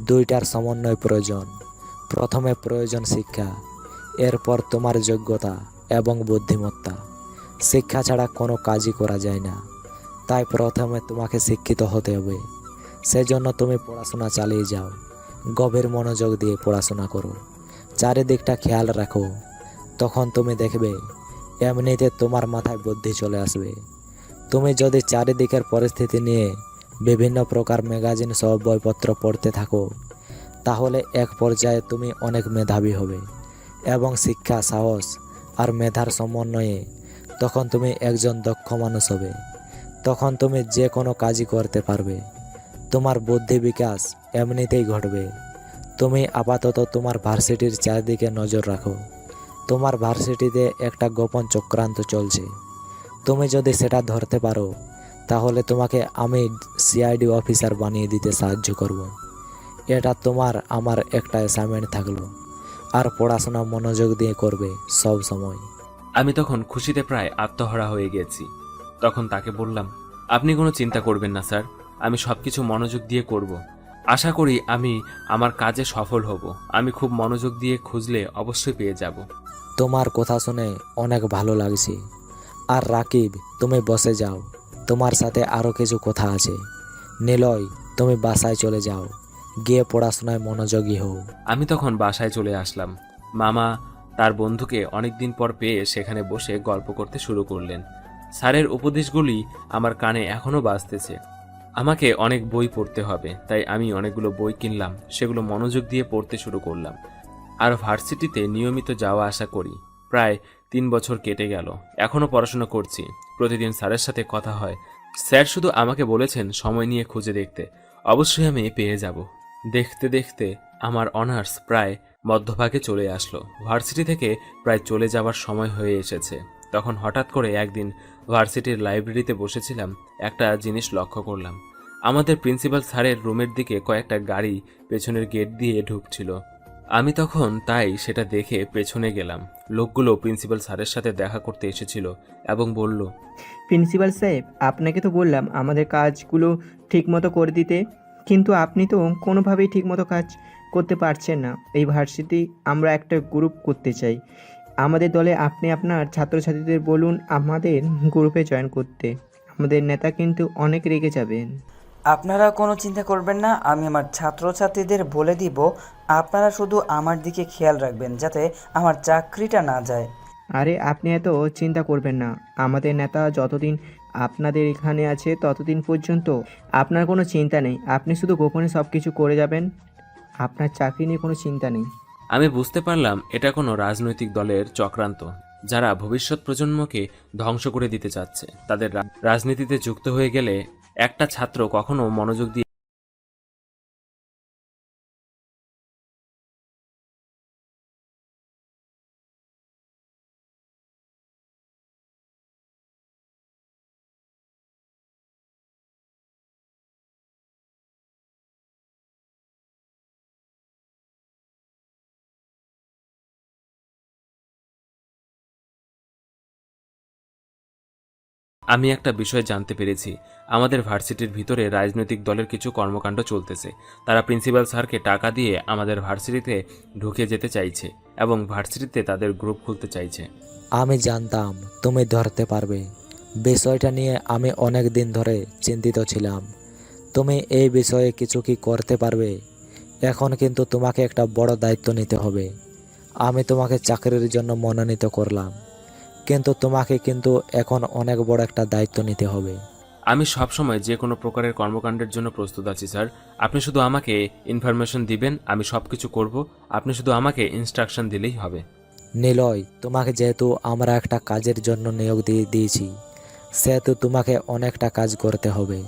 দুইটার সমন্বয় প্রয়োজন। প্রথমে প্রয়োজন শিক্ষা, এরপর তোমার যোগ্যতা এবং বুদ্ধিমত্তা। শিক্ষা ছাড়া কোনো কাজই করা যায় না, তাই প্রথমে তোমাকে শিক্ষিত হতে হবে। সেজন্য তুমি পড়াশোনা চালিয়ে যাও, গভীর মনোযোগ দিয়ে পড়াশোনা করো, চারিদিকটা খেয়াল রাখো। তখন তুমি দেখবে এমনিতে তোমার মাথায় বুদ্ধি চলে আসবে। তুমি যদি চারিদিকের পরিস্থিতি নিয়ে বিভিন্ন প্রকার ম্যাগাজিন সব বইপত্র পড়তে থাকো, তাহলে এক পর্যায়ে তুমি অনেক মেধাবী হবে এবং শিক্ষা, সাহস আর মেধার সমন্বয়ে তখন তুমি একজন দক্ষ মানুষ হবে। তখন তুমি যে কোনো কাজই করতে পারবে। তোমার বুদ্ধি বিকাশ এমনিতেই ঘটবে। তুমি আপাতত তোমার ভার্সিটির চারদিকে নজর রাখো। তোমার ভার্সিটিতে একটা গোপন চক্রান্ত চলছে। তুমি যদি সেটা ধরতে পারো, তাহলে তোমাকে আমি সিআইডি অফিসার বানিয়ে দিতে সাহায্য করব। এটা তোমার আমার একটা অ্যাসাইনমেন্ট থাকলো। আর পড়াশোনা মনোযোগ দিয়ে করবে সব সময়। আমি তখন খুশিতে প্রায় আত্মহারা হয়ে গেছি। তখন তাকে বললাম, আপনি কোনো চিন্তা করবেন না স্যার, আমি সবকিছু মনোযোগ দিয়ে করব। আশা করি আমি আমার কাজে সফল হব। আমি খুব মনোযোগ দিয়ে খুঁজলে অবশ্যই পেয়ে যাব। তোমার কথা শুনে অনেক ভালো লাগছে। আর রাকিব, তুমি বসে যাও, তোমার সাথে আরও কিছু কথা আছে। নিলয়, তুমি বাসায় চলে যাও, গিয়ে পড়াশোনায় মনোযোগী হও। আমি তখন বাসায় চলে আসলাম। মামা তার বন্ধুকে অনেকদিন পর পেয়ে সেখানে বসে গল্প করতে শুরু করলেন। স্যারের উপদেশগুলি আমার কানে এখনও বাজতেছে। আমাকে অনেক বই পড়তে হবে, তাই আমি অনেকগুলো বই কিনলাম, সেগুলো মনোযোগ দিয়ে পড়তে শুরু করলাম। আর ভার্সিটিতে নিয়মিত যাওয়া আসা করি। প্রায় 3 বছর কেটে গেল, এখনও পড়াশোনা করছি। প্রতিদিন স্যারের সাথে কথা হয়, স্যার শুধু আমাকে বলেছেন সময় নিয়ে খুঁজে দেখতে। অবশ্যই আমি পেয়ে যাব। দেখতে দেখতে আমার অনার্স প্রায় মধ্যভাগে চলে আসলো। ভার্সিটি থেকে প্রায় চলে যাওয়ার সময় হয়ে এসেছে। তখন হঠাৎ করে একদিন ভার্সিটির লাইব্রেরিতে বসেছিলাম, একটা জিনিস লক্ষ্য করলাম। আমাদের প্রিন্সিপাল স্যারের রুমের দিকে কয়েকটা গাড়ি পেছনের গেট দিয়ে ঢুকছিল। আমি তখন তাই সেটা দেখে পেছনে গেলাম। লোকগুলো প্রিন্সিপাল স্যারের সাথে দেখা করতে এসেছিল এবং বলল, প্রিন্সিপাল সাহেব, আপনাকে তো বললাম আমাদের কাজগুলো ঠিকমতো করে দিতে, কিন্তু আপনি তো কোনোভাবেই ঠিকমতো কাজ করতে পারছেন না। এই ভার্সিটি আমরা একটা গ্রুপ করতে চাই। আমাদের দলে আপনি আপনার ছাত্রছাত্রীদের বলুন আমাদের গ্রুপে জয়েন করতে। আমাদের নেতা কিন্তু অনেক রেগে যাবেন। আপনারা কোনো চিন্তা করবেন না, আমি আমার ছাত্রছাত্রীদের বলে দিব। আপনারা শুধু আমার দিকে খেয়াল রাখবেন যাতে আমার চাকরিটা না যায়। আরে আপনি এত চিন্তা করবেন না, আমাদের নেতা যতদিন আপনাদের এখানে আছে ততদিন পর্যন্ত আপনার কোনো চিন্তা নেই। আপনি শুধু গোপনে সব কিছু করে যাবেন, আপনার চাকরি নিয়ে কোনো চিন্তা নেই। আমি বুঝতে পারলাম এটা কোনো রাজনৈতিক দলের চক্রান্ত, যারা ভবিষ্যৎ প্রজন্মকে ধ্বংস করে দিতে চাচ্ছে। তাদের রাজনীতিতে যুক্ত হয়ে গেলে একটা ছাত্র কখনো মনোযোগ দিয়ে আমি একটা বিষয় জানতে পেরেছি। আমাদের ভার্সিটির ভিতরে রাজনৈতিক দলের কিছু কর্মকাণ্ড চলতেছে। তারা প্রিন্সিপাল স্যারকে টাকা দিয়ে আমাদের ভার্সিটিতে ঢুকে যেতে চাইছে এবং ভার্সিটিতে তাদের গ্রুপ খুলতে চাইছে। আমি জানতাম তুমি ধরতে পারবে। বিষয়টা নিয়ে আমি অনেক দিন ধরে চিন্তিত ছিলাম। তুমি এই বিষয়ে কিছু কি করতে পারবে? এখন কিন্তু তোমাকে একটা বড় দায়িত্ব নিতে হবে। আমি তোমাকে চাকরির জন্য মনোনীত করলাম, কিন্তু তোমাকে কিন্তু এখন অনেক বড় একটা দায়িত্ব নিতে হবে। আমি সবসময় যে কোনো প্রকারের কর্মকাণ্ডের জন্য প্রস্তুত আছি স্যার। আপনি শুধু আমাকে ইনফরমেশন দিবেন, আমি সব কিছু করব। আপনি শুধু আমাকে ইনস্ট্রাকশন দিলেই হবে। নিলয়, তোমাকে যেহেতু আমরা একটা কাজের জন্য নিয়োগ দিয়েছি, সেহেতু তোমাকে অনেকটা কাজ করতে হবে।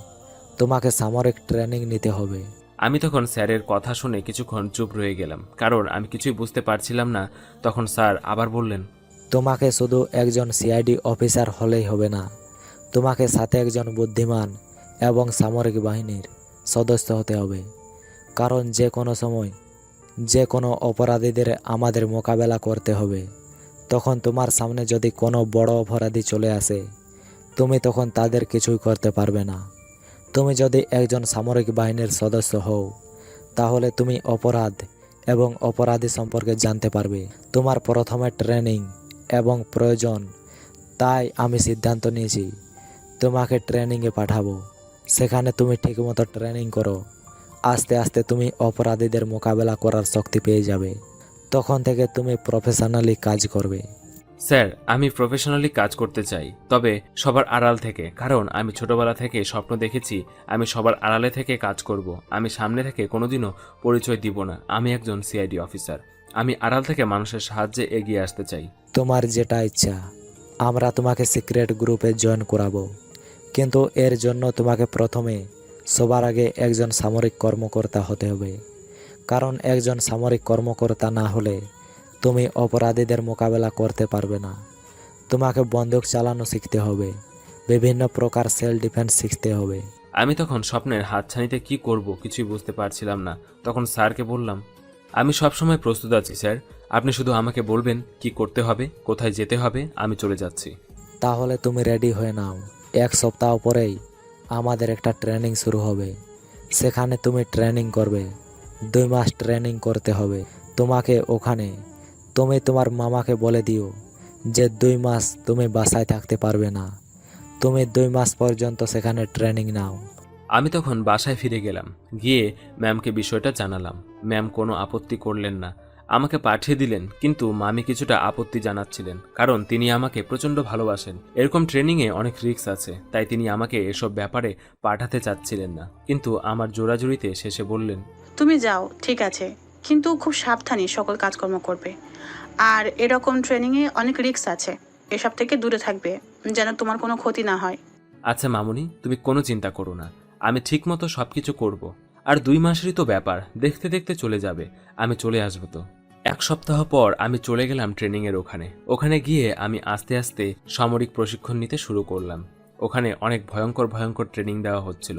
তোমাকে সামরিক ট্রেনিং নিতে হবে। আমি তখন স্যারের কথা শুনে কিছুক্ষণ চুপ রয়ে গেলাম, কারণ আমি কিছুই বুঝতে পারছিলাম না। তখন স্যার আবার বললেন, তোমাকে শুধু একজন সিআইডি অফিসার হলেই হবে না, তোমাকে সাথে একজন বুদ্ধিমান এবং সামরিক বাহিনীর সদস্য হতে হবে। কারণ যে কোনো সময় যে কোনো অপরাধীদের আমাদের মোকাবেলা করতে হবে। তখন তোমার সামনে যদি কোনো বড় অপরাধী চলে আসে, তুমি তখন তাদের কিছুই করতে পারবে না। তুমি যদি একজন সামরিক বাহিনীর সদস্য হও, তাহলে তুমি অপরাধ এবং অপরাধী সম্পর্কে জানতে পারবে। তোমার প্রথমে ট্রেনিং এবং প্রয়োজন, তাই আমি সিদ্ধান্ত নিয়েছি তোমাকে ট্রেনিংয়ে পাঠাবো। সেখানে তুমি ঠিকমতো ট্রেনিং করো। আস্তে আস্তে তুমি অপরাধীদের মোকাবেলা করার শক্তি পেয়ে যাবে। তখন থেকে তুমি প্রফেশনালি কাজ করবে। স্যার আমি প্রফেশনালি কাজ করতে চাই, তবে সবার আড়াল থেকে। কারণ আমি ছোটবেলা থেকে স্বপ্ন দেখেছি আমি সবার আড়ালে থেকে কাজ করব। আমি সামনে থেকে কোনোদিনও পরিচয় দিব না। আমি একজন সিআইডি অফিসার। আমি আড়াল থেকে মানুষের সাহায্যে এগিয়ে আসতে চাই। তোমার যেটা ইচ্ছা, আমরা তোমাকে সিক্রেট গ্রুপে জয়েন করাবো, কিন্তু এর জন্য তোমাকে প্রথমে সবার আগে একজন সামরিক কর্মকর্তা হতে হবে। কারণ একজন সামরিক কর্মকর্তা না হলে তুমি অপরাধীদের মোকাবেলা করতে পারবে না। তোমাকে বন্দুক চালানো শিখতে হবে, বিভিন্ন প্রকার সেলফ ডিফেন্স শিখতে হবে। আমি তখন স্বপ্নের হাতছানিতে কি করব কিছুই বুঝতে পারছিলাম না। তখন স্যারকে বললাম, আমি সবসময় প্রস্তুত আছি স্যার। আপনি শুধু আমাকে বলবেন কি করতে হবে, কোথায় যেতে হবে, আমি চলে যাচ্ছি। তাহলে তুমি রেডি হয়ে নাও। 1 সপ্তাহ পরেই আমাদের একটা ট্রেনিং শুরু হবে। সেখানে তুমি ট্রেনিং করবে। 2 মাস ট্রেনিং করতে হবে তোমাকে ওখানে। তুমি তোমার মামাকে বলে দিও যে 2 মাস তুমি বাসায় থাকতে পারবে না। তুমি 2 মাস পর্যন্ত সেখানে ট্রেনিং নাও। আমি তখন বাসায় ফিরে গেলাম। গিয়ে ম্যামকে বিষয়টা জানালাম। ম্যাম কোনো আপত্তি করলেন না, আমাকে পাঠিয়ে দিলেন। কিন্তু মামি কিছুটা আপত্তি জানাচ্ছিলেন, কারণ তিনি আমাকে প্রচণ্ড ভালোবাসেন। এরকম ট্রেনিংয়ে অনেক রিস্ক আছে, তাই তিনি আমাকে এসব ব্যাপারে পাঠাতে চাচ্ছিলেন না। কিন্তু আমার জোরাজুরিতে শেষে বললেন, তুমি যাও, ঠিক আছে, কিন্তু খুব সাবধানে সকল কাজকর্ম করবে। আর এরকম ট্রেনিংয়ে অনেক রিস্ক আছে, এসব থেকে দূরে থাকবে যেন তোমার কোনো ক্ষতি না হয়। আচ্ছা মামুনি, তুমি কোনো চিন্তা করো না, আমি ঠিকমতো সবকিছু করব। আর 2 মাসেরই তো ব্যাপার, দেখতে দেখতে চলে যাবে, আমি চলে আসবো তো। 1 সপ্তাহ পর আমি চলে গেলাম ট্রেনিংয়ের ওখানে গিয়ে আমি আস্তে আস্তে সামরিক প্রশিক্ষণ নিতে শুরু করলাম। ওখানে অনেক ভয়ঙ্কর ভয়ঙ্কর ট্রেনিং দেওয়া হচ্ছিল।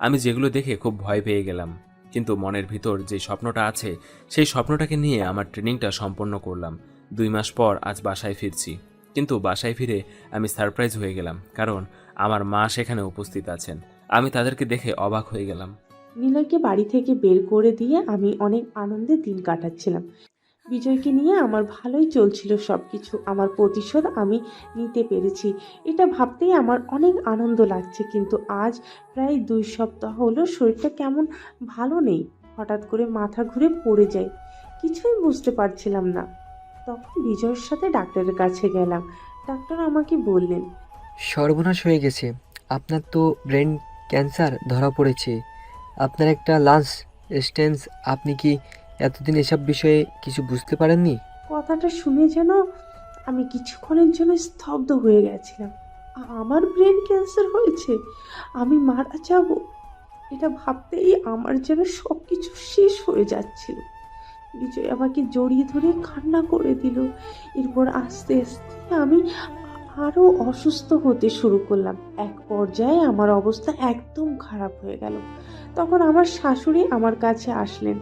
আমি যেগুলো দেখে খুব ভয় পেয়ে গেলাম, কিন্তু মনের ভিতর যে স্বপ্নটা আছে সেই স্বপ্নটাকে নিয়ে আমার ট্রেনিংটা সম্পন্ন করলাম। 2 মাস পর আজ বাসায় ফিরছি, কিন্তু বাসায় ফিরে আমি সারপ্রাইজ হয়ে গেলাম, কারণ আমার মা সেখানে উপস্থিত আছেন। আমি তাদেরকে দেখে অবাক হয়ে গেলাম। নিলয়কে বাড়ি থেকে বের করে দিয়ে আমি অনেক আনন্দে দিন কাটাচ্ছিলাম। বিজয়কে নিয়ে আমার ভালোই চলছিল সব কিছু। আমার প্রতিশোধ আমি নিতে পেরেছি, এটা ভাবতেই আমার অনেক আনন্দ লাগছে। কিন্তু আজ প্রায় 2 সপ্তাহ হলো শরীরটা কেমন ভালো নেই, হঠাৎ করে মাথা ঘুরে পড়ে যায়, কিছুই বুঝতে পারছিলাম না। তখন বিজয়ের সাথে ডাক্তারের কাছে গেলাম। ডাক্তার আমাকে বললেন, সর্বনাশ হয়ে গেছে, আপনার তো ব্রেন ক্যান্সার ধরা পড়েছে, আপনার একটা লাঞ্চ স্টেন্স। আপনি কি এতদিন এসব বিষয়ে কিছু বুঝতে পারেননি? কথাটা শুনে যেন আমি কিছুক্ষণের জন্য স্তব্ধ হয়ে গেছিলাম। আমার ব্রেন ক্যান্সার হয়েছে, আমি মারা যাব, এটা ভাবতেই আমার যেন সব কিছু শেষ হয়ে যাচ্ছিল। বিজয় আমাকে জড়িয়ে ধরে কান্না করে দিল। এরপর আস্তে আস্তে আমি আরও অসুস্থ হতে শুরু করলাম। এক পর্যায়ে আমার অবস্থা একদম খারাপ হয়ে গেল। তখন আমার শাশুড়ি আমার কাছে আসলেন।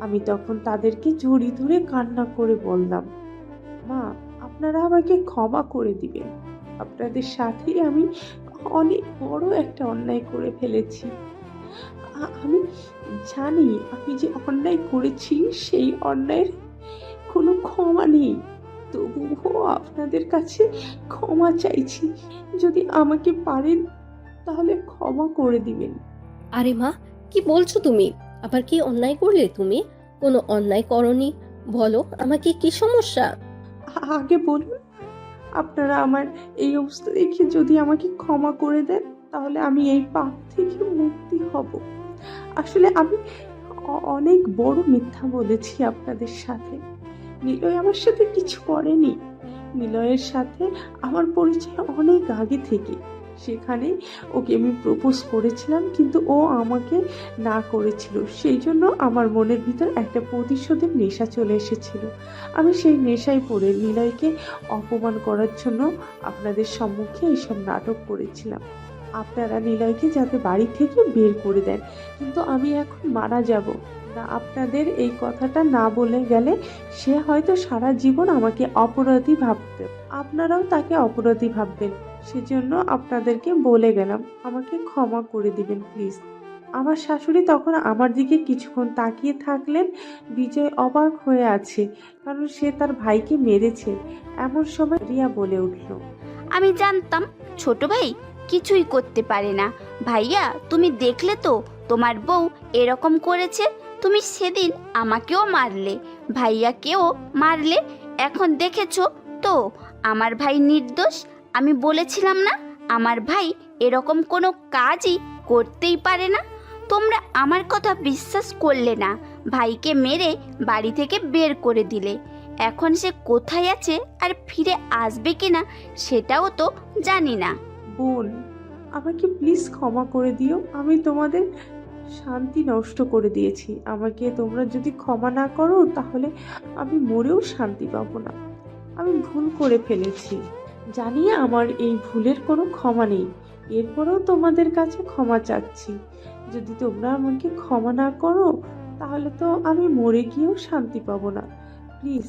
আমি তখন তাদেরকে জড়িয়ে ধরে কান্না করে বললাম, মা, আপনারা আমাকে ক্ষমা করে দিবেন, আপনাদের সাথেই আমি অনেক বড় একটা অন্যায় করে ফেলেছি। আমি জানি আমি যে অন্যায় করেছি সেই অন্যায়ের কোনো ক্ষমা নেই, তবুও আপনাদের কাছে ক্ষমা চাইছি, যদি আমাকে পারেন তাহলে ক্ষমা করে দিবেন। আরে মা, কি বলছো তুমি? আবার কি অন্যায় করলে তুমি? কোনো অন্যায় করনি, বলো আমাকে, কি সমস্যা? আগে বলুন, আপনারা আমার এই অবস্থা দেখে যদি আমাকে ক্ষমা করে দেন তাহলে আমি এই পাপ থেকে মুক্তি হব। আসলে আমি অনেক বড় মিথ্যা বলেছি আপনাদের সাথে। নিলয় আমার সাথে কিছু করেনি। নিলয়ের সাথে আমার পরিচয় অনেক আগে থেকে। সেখানে ওকে আমি প্রপোজ করেছিলাম, কিন্তু ও আমাকে না করেছিল। সেই জন্য আমার মনের ভিতর একটা প্রতিশোধের নেশা চলে এসেছিল। আমি সেই নেশায় পড়ে নিলয়কে অপমান করার জন্য আপনাদের সম্মুখে এইসব নাটক করেছিলাম। আপনারা নিলয়কে যাতে বাড়ি থেকে বের করে দেন, কিন্তু আমি এখন মারা যাব না। আপনাদের এই কথাটা না বলে গেলে সে হয়তো সারা জীবন আমাকে অপরাধী ভাববে, আপনারাও তাকে অপরাধী ভাববেন। সেজন্য আপনাদেরকে বলে গেলাম, আমাকে ক্ষমা করে দিবেন প্লিজ। আমার শাশুড়ি তখন আমার দিকে কিছুক্ষণ তাকিয়ে থাকলেন। বিজয় অবাক হয়ে আছে, কারণ সে তার ভাইকে মেরেছে। এমন সময় রিয়া বলে উঠল, আমি জানতাম ছোট ভাই কিছুই করতে পারে না। ভাইয়া, তুমি দেখলে তো তোমার বউ এরকম করেছে। তুমি সেদিন আমাকেও মারলে, ভাইয়াকেও মারলে, এখন দেখেছো তো আমার ভাই নির্দোষ। আমি বলেছিলাম না আমার ভাই এরকম কোনো কাজই করতেই পারে না? তোমরা আমার কথা বিশ্বাস করলে না, ভাইকে মেরে বাড়ি থেকে বের করে দিলে। এখন সে কোথায় আছে আর ফিরে আসবে কিনা সেটাও তো জানি না। বোন, আমাকে প্লিজ ক্ষমা করে দিও। আমি তোমাদের শান্তি নষ্ট করে দিয়েছি। আমাকে তোমরা যদি ক্ষমা না করো তাহলে আমি মরেও শান্তি পাবো না। আমি ভুল করে ফেলেছি, জানি আমার এই ভুলের কোনো ক্ষমা নেই। এরপরেও তোমাদের কাছে ক্ষমা চাচ্ছি। যদি তোমরা আমাকে ক্ষমা না করো তাহলে তো আমি মরে গিয়েও শান্তি পাবো না। প্লিজ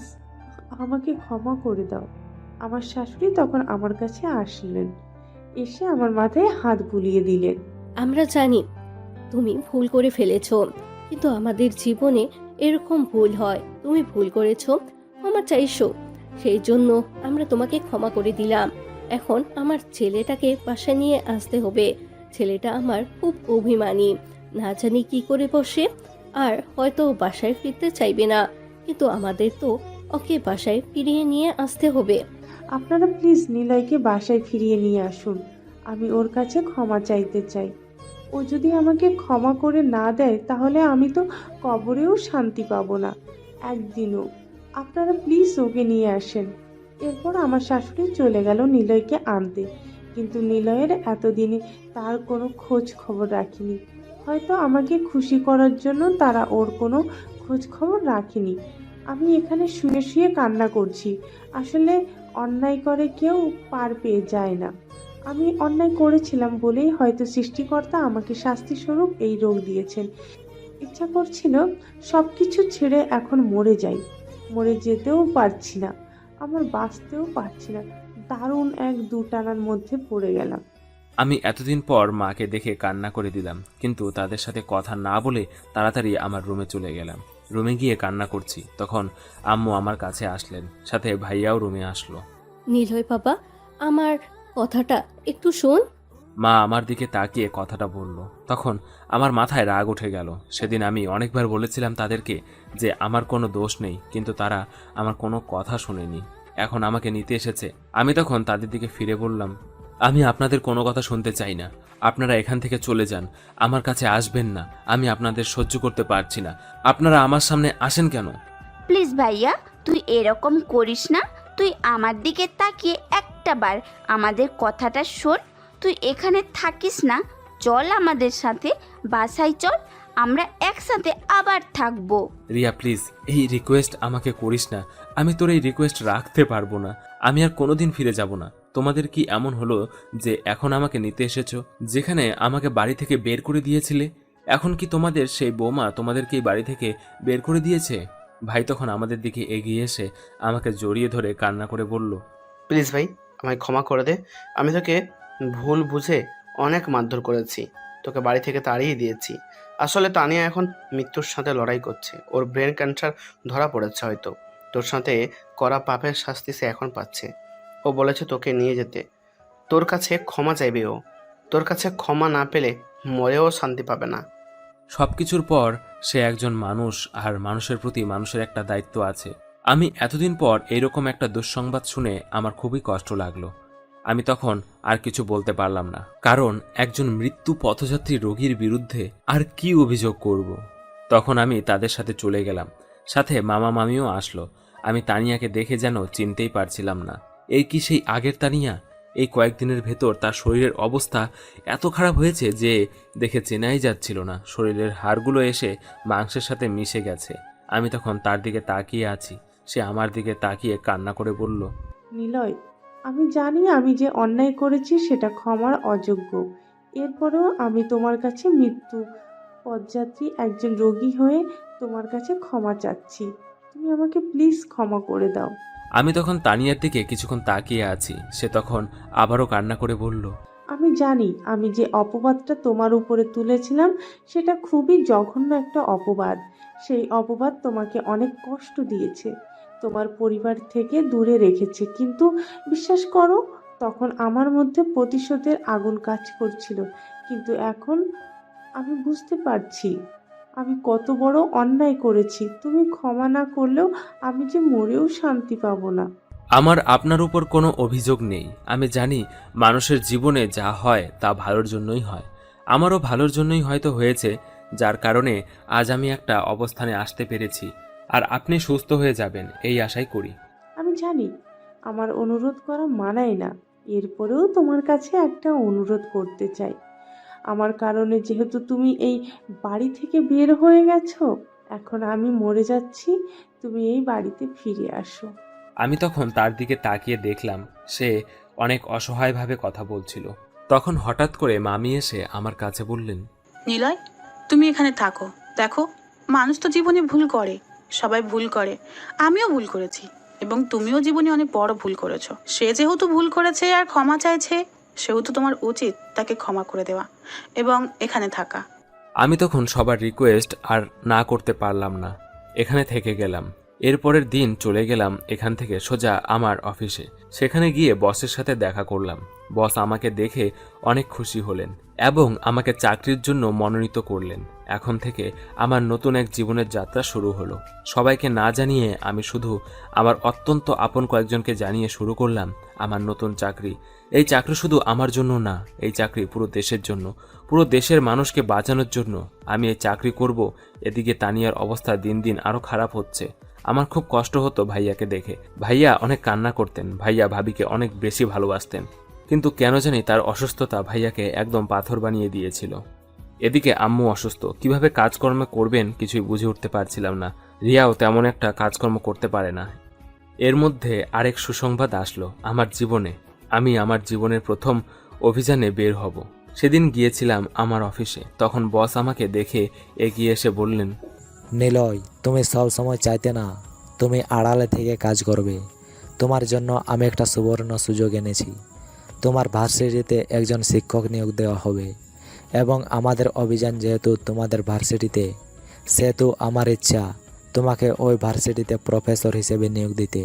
আমাকে ক্ষমা করে দাও। আমার শাশুড়ি তখন আমার কাছে আসলেন, এসে আমার মাথায় হাত বুলিয়ে দিলেন। আমরা জানি তুমি ভুল করে ফেলেছো, কিন্তু আমাদের জীবনে এরকম ভুল হয়। তুমি ভুল করেছো, ক্ষমা চাইছো, সেই জন্য আমরা তোমাকে ক্ষমা করে দিলাম। এখন আমার ছেলেটাকে বাসায় নিয়ে আসতে হবে। ছেলেটা আমার খুব অভিমানী, না জানি কি করে বসে, আর হয়তো বাসায় ফিরতে চাইবে না, কিন্তু আমাদের তো ওকে বাসায় ফিরিয়ে নিয়ে আসতে হবে। আপনারা প্লিজ নিলয়কে বাসায় ফিরিয়ে নিয়ে আসুন। আমি ওর কাছে ক্ষমা চাইতে চাই। ও যদি আমাকে ক্ষমা করে না দেয় তাহলে আমি তো কবরেও শান্তি পাবো না একদিনও। আপনারা প্লিজ ওকে নিয়ে আসেন। এরপর আমার শাশুড়ি চলে গেল নিলয়কে আনতে। কিন্তু নিলয়ের এতদিনে তার কোনো খোঁজ খবর রাখিনি। হয়তো আমাকে খুশি করার জন্য তারা ওর কোনো খোঁজ খবর রাখেনি। আমি এখানে শুয়ে শুয়ে কান্না করছি। আসলে অন্যায় করে কেউ পার পেয়ে যায় না। আমি অন্যায় করেছিলাম বলেই হয়তো সৃষ্টিকর্তা আমাকে শাস্তিস্বরূপ এই রোগ দিয়েছেন। ইচ্ছা করছিল সব কিছু ছেড়ে এখন মরে যাই। মরে যেতেও পারছি না, আমার বাঁচতেও পারছি না। দারুণ এক দুটানার মধ্যে পড়ে গেলাম। আমি এতদিন পর মাকে দেখে কান্না করে দিলাম, কিন্তু তাদের সাথে কথা না বলে তাড়াতাড়ি আমার রুমে চলে গেলাম। রুমে গিয়ে কান্না করছি, তখন আম্মু আমার কাছে আসলেন, সাথে ভাইয়াও রুমে আসলো। নিলয় বাবা, আমার কথাটা একটু শোন। মা আমার দিকে তাকিয়ে কথাটা বলল। তখন আমার মাথায় রাগ উঠে গেল। সেদিন আমি অনেকবার বলেছিলাম তাদেরকে যে আমার কোনো দোষ নেই, কিন্তু তারা আমার কোনো কথা শোনেনি। এখন আমাকে নিতে এসেছে। আমি তখন তাদের দিকে ফিরে বললাম, আমি আপনাদের কোনো কথা শুনতে চাই না, আপনারা এখান থেকে চলে যান, আমার কাছে আসবেন না, আমি আপনাদের সহ্য করতে পারছি না, আপনারা আমার সামনে আসেন কেন? প্লিজ ভাইয়া, তুই এরকম করিস না। তুই আমার দিকে তাকিয়ে একটা বার আমাদের কথাটা শোন। তুই এখানে থাকিস না, চল আমাদের সাথে বাসায় চল, আমরা একসাথে আবার থাকবো। রিয়া প্লিজ, এই রিকোয়েস্ট আমাকে করিস না। আমি তোর এই রিকোয়েস্ট রাখতে পারবো না। আমি আর কোনোদিন ফিরে যাব না। তোমাদের কি এমন হলো যে এখন আমাকে নিতে এসেছো, যেখানে আমাকে বাড়ি থেকে বের করে দিয়েছিলে? এখন কি তোমাদের সেই বৌমা তোমাদেরকে এই বাড়ি থেকে বের করে দিয়েছে? ভাই তখন আমাদের দিকে এগিয়ে এসে আমাকে জড়িয়ে ধরে কান্না করে বলল, প্লিজ ভাই, আমায় ক্ষমা করে দে। আমি তোকে ভুল বুঝে অনেক মারধর করেছি, তোকে বাড়ি থেকে তাড়িয়ে দিয়েছি। আসলে তানিয়া এখন মৃত্যুর সাথে লড়াই করছে। ওর ব্রেন ক্যান্সার ধরা পড়েছে হয়তো। তোর সাথে করা পাপের শাস্তি সে এখন পাচ্ছে। ও বলেছে তোকে নিয়ে যেতে। তোর কাছে ক্ষমা চাইবে ও। তোর কাছে ক্ষমা না পেলে মরেও শান্তি পাবে না। সবকিছুর পর সে একজন মানুষ, আর মানুষের প্রতি মানুষের একটা দায়িত্ব আছে। আমি এতদিন পর এইরকম একটা দুঃসংবাদ শুনে আমার খুবই কষ্ট লাগলো। আমি তখন আর কিছু বলতে পারলাম না, কারণ একজন মৃত্যু পথযাত্রী রোগীর বিরুদ্ধে আর কি অভিযোগ করব। তখন আমি তাদের সাথে চলে গেলাম, সাথে মামা মামিও আসলো। আমি তানিয়াকে দেখে যেন চিনতেই পারছিলাম না। এই কি সেই আগের তানিয়া? এই কয়েকদিনের ভেতর তার শরীরের অবস্থা এত খারাপ হয়েছে যে দেখে চেনাই যাচ্ছিল না। শরীরের হাড়গুলো এসে মাংসের সাথে মিশে গেছে। আমি তখন তার দিকে তাকিয়ে আছি। সে আমার দিকে তাকিয়ে কান্না করে বলল, নিলয়, আমি জানি আমি যে অন্যায় করেছি সেটা ক্ষমার অযোগ্য। এরপরেও আমি তোমার কাছে মৃত্যু পথযাত্রী একজন রোগী হয়ে তোমার কাছে ক্ষমা চাচ্ছি। তুমি আমাকে প্লিজ ক্ষমা করে দাও। আমি তখন তানিয়ার দিকে কিছুক্ষণ তাকিয়ে আছি। সে তখন আবারও কান্না করে বলল, আমি জানি আমি যে অপবাদটা তোমার উপরে তুলেছিলাম সেটা খুবই জঘন্য একটা অপবাদ। সেই অপবাদ তোমাকে অনেক কষ্ট দিয়েছে, তোমার পরিবার থেকে দূরে রেখেছে। কিন্তু বিশ্বাস করো, তখন আমার মধ্যে প্রতিশোধের আগুন কাজ করছিল। কিন্তু এখন আমি বুঝতে পারছি আমি কত বড় অন্যায় করেছি। তুমি ক্ষমা না করলেও আমি যে মরেও শান্তি পাবো না। আমার আপনার উপর কোনো অভিযোগ নেই। আমি জানি মানুষের জীবনে যা হয় তা ভালোর জন্যই হয়। আমারও ভালোর জন্যই হয়তো হয়েছে, যার কারণে আজ আমি একটা অবস্থানে আসতে পেরেছি। আর আপনি সুস্থ হয়ে যাবেন এই আশাই করি। আমি জানি আমার অনুরোধ করা মানায় না, এরপরেও তোমার কাছে একটা অনুরোধ করতে চাই। আমার কারণে যেহেতু তুমি এই বাড়ি থেকে বের হয়ে গেছো, এখন আমি মরে যাচ্ছি, তুমি এই বাড়িতে ফিরে আসো। আমি তখন তার দিকে তাকিয়ে দেখলাম সে অনেক অসহায়ভাবে কথা বলছিল। তখন হঠাৎ করে মামি এসে আমার কাছে বললেন, নিলয়, তুমি এখানে থাকো। দেখো, মানুষ তো জীবনে ভুল করে, সবাই ভুল করে। আমিও ভুল করেছি, এবং তুমিও জীবনে অনেক বড় ভুল করেছো। সে যেহেতু ভুল করেছে আর ক্ষমা চাইছে, সেহেতু তোমার উচিত তাকে ক্ষমা করে দেওয়া এবং এখানে থাকা। আমি তখন সবার রিকোয়েস্ট আর না করতে পারলাম না, এখানে থেকে গেলাম। এরপরের দিন চলে গেলাম এখান থেকে সোজা আমার অফিসে। সেখানে গিয়ে বসের সাথে দেখা করলাম। বস আমাকে দেখে অনেক খুশি হলেন এবং আমাকে চাকরির জন্য মনোনীত করলেন। এখন থেকে আমার নতুন এক জীবনের যাত্রা শুরু হলো। সবাইকে না জানিয়ে আমি শুধু আমার অত্যন্ত আপন কয়েকজনকে জানিয়ে শুরু করলাম আমার নতুন চাকরি। এই চাকরি শুধু আমার জন্য না, এই চাকরি পুরো দেশের জন্য, পুরো দেশের মানুষকে বাঁচানোর জন্য আমি এই চাকরি করব। এদিকে তানিয়ার অবস্থা দিন দিন আরও খারাপ হচ্ছে। আমার খুব কষ্ট হতো ভাইয়াকে দেখে। ভাইয়া অনেক কান্না করতেন, ভাইয়া ভাবিকে অনেক বেশি ভালোবাসতেন। কিন্তু কেন জানি তার অসুস্থতা ভাইয়াকে একদম পাথর বানিয়ে দিয়েছিল। এদিকে আম্মু অসুস্থ, কিভাবে কাজকর্ম করবেন কিছুই বুঝে উঠতে পারছিলাম না। রিয়াও তেমন একটা কাজকর্ম করতে পারে না। এর মধ্যে আরেক সুসংবাদ আসলো আমার জীবনে। আমি আমার জীবনের প্রথম অভিযানে বের হব। সেদিন গিয়েছিলাম আমার অফিসে, তখন বস আমাকে দেখে এগিয়ে এসে বললেন, নিলয়, তুমি সব সময় চাইতে না তুমি আড়ালে থেকে কাজ করবে। তোমার জন্য আমি একটা সুবর্ণ সুযোগ এনেছি। তোমার ভার্সিটিতে একজন শিক্ষক নিয়োগ দেওয়া হবে এবং আমাদের অভিযান যেহেতু তোমাদের ভার্সিটিতে, সেহেতু আমার ইচ্ছা তোমাকে ওই ভার্সিটিতে প্রফেসর হিসেবে নিয়োগ দিতে।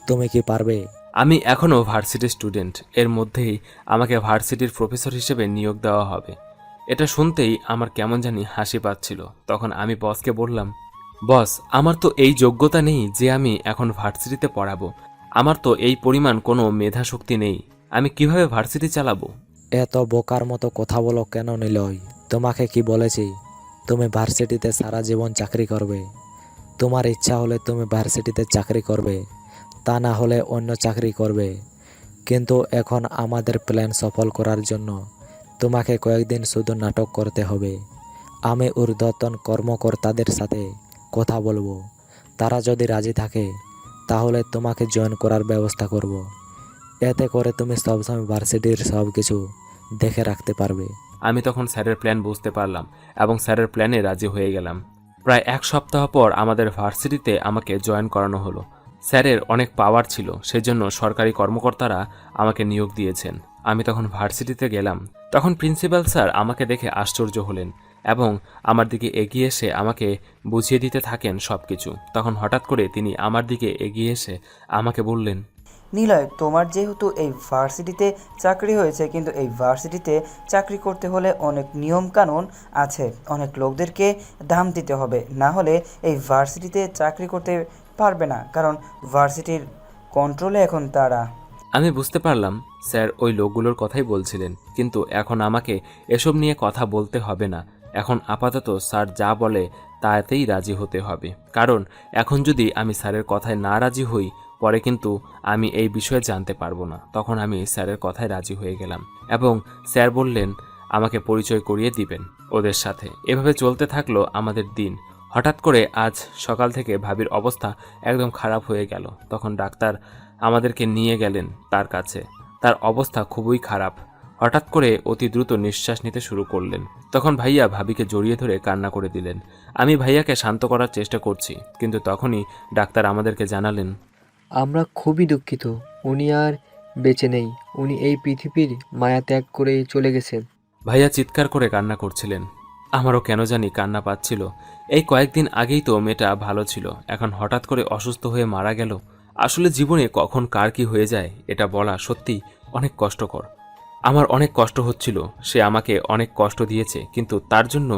তুমি কি পারবে? আমি এখনও ভার্সিটির স্টুডেন্ট, এর মধ্যেই আমাকে ভার্সিটির প্রফেসর হিসেবে নিয়োগ দেওয়া হবে। এটা শুনতেই আমার কেমন জানি হাসি পাচ্ছিল। তখন আমি বসকে বললাম, বস, আমার তো এই যোগ্যতা নেই যে আমি এখন ভার্সিটিতে পড়াবো। আমার তো এই পরিমাণ কোনো মেধা শক্তি নেই। আমি কিভাবে ভার্সিটি চালাবো? এত বোকার মতো কথা বলো কেন নিলয়? তোমাকে কি বলেছি তুমি ভার্সিটিতে সারা জীবন চাকরি করবে? তোমার ইচ্ছা হলে তুমি ভার্সিটিতে চাকরি করবে, তা না হলে অন্য চাকরি করবে। কিন্তু এখন আমাদের প্ল্যান সফল করার জন্য তোমাকে কয়েকদিন শুধু নাটক করতে হবে। আমি ঊর্ধ্বতন কর্মকর্তাদের সাথে কথা বলবো, তারা যদি রাজি থাকে তাহলে তোমাকে জয়েন করার ব্যবস্থা করব। এতে করে তুমি সবসময় ভার্সিটির সব কিছু দেখে রাখতে পারবে। আমি তখন স্যারের প্ল্যান বুঝতে পারলাম এবং স্যারের প্ল্যানে রাজি হয়ে গেলাম। প্রায় 1 সপ্তাহ পর আমাদের ভার্সিটিতে আমাকে জয়েন করানো হলো। স্যারের অনেক পাওয়ার ছিল, সেজন্য সরকারি কর্মকর্তারা আমাকে নিয়োগ দিয়েছেন। আমি তখন ভার্সিটিতে গেলাম। তখন প্রিন্সিপাল স্যার আমাকে দেখে আশ্চর্য হলেন এবং আমার দিকে এগিয়ে এসে আমাকে বুঝিয়ে দিতে থাকেন সব কিছু। তখন হঠাৎ করে তিনি আমার দিকে এগিয়ে এসে আমাকে বললেন, নিলয়, তোমার যেহেতু এই ভার্সিটিতে চাকরি হয়েছে, কিন্তু এই ভার্সিটিতে চাকরি করতে হলে অনেক নিয়মকানুন আছে, অনেক লোকদেরকে দাম দিতে হবে, না হলে এই ভার্সিটিতে চাকরি করতে পারবে না, কারণ ভার্সিটির কন্ট্রোলে এখন তারা। আমি বুঝতে পারলাম স্যার ওই লোকগুলোর কথাই বলছিলেন, কিন্তু এখন আমাকে এসব নিয়ে কথা বলতে হবে না। এখন আপাতত স্যার যা বলে তাতেই রাজি হতে হবে, কারণ এখন যদি আমি স্যারের কথায় না রাজি হই পরে কিন্তু আমি এই বিষয়ে জানতে পারবো না। তখন আমি স্যারের কথায় রাজি হয়ে গেলাম এবং স্যার বললেন আমাকে পরিচয় করিয়ে দিবেন ওদের সাথে। এভাবে চলতে থাকলো আমাদের দিন। হঠাৎ করে আজ সকাল থেকে ভাবির অবস্থা একদম খারাপ হয়ে গেল। তখন ডাক্তার আমাদেরকে নিয়ে গেলেন তার কাছে। তার অবস্থা খুবই খারাপ। হঠাৎ করে অতি দ্রুত নিঃশ্বাস নিতে শুরু করলেন। তখন ভাইয়া ভাবিকে জড়িয়ে ধরে কান্না করে দিলেন। আমি ভাইয়াকে শান্ত করার চেষ্টা করছি, কিন্তু তখনই ডাক্তার আমাদেরকে জানালেন, আমরা খুবই দুঃখিত, উনি আর বেঁচে নেই। উনি এই পৃথিবীর মায়া ত্যাগ করে চলে গেছেন। ভাইয়া চিৎকার করে কান্না করছিলেন। আমারও কেন জানি কান্না পাচ্ছিল। এই কয়েকদিন আগেই তো মেয়েটা ভালো ছিল, এখন হঠাৎ করে অসুস্থ হয়ে মারা গেল। আসলে জীবনে কখন কার কি হয়ে যায় এটা বলা সত্যি অনেক কষ্টকর। আমার অনেক কষ্ট হচ্ছিল। সে আমাকে অনেক কষ্ট দিয়েছে, কিন্তু তার জন্য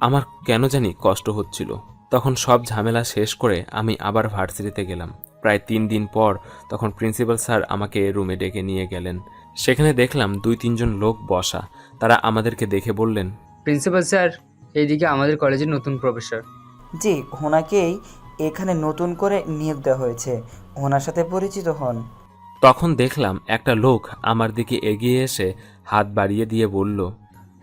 আমার কেন জানি কষ্ট হচ্ছিল। তখন সব ঝামেলা শেষ করে আমি আবার ভার্সিটিতে গেলাম। প্রায় 3 দিন পর তখন প্রিন্সিপাল স্যার আমাকে রুমে ডেকে নিয়ে গেলেন। সেখানে দেখলাম 2-3 জন লোক বসা। তারা আমাদেরকে দেখে বললেন, প্রিন্সিপাল স্যার, এইদিকে আমাদের কলেজের নতুন প্রফেসর। জি, ওনাকেই এখানে নতুন করে নিয়োগ দেওয়া হয়েছে, ওনার সাথে পরিচিত হন। তখন দেখলাম একটা লোক আমার দিকে এগিয়ে এসে হাত বাড়িয়ে দিয়ে বলল,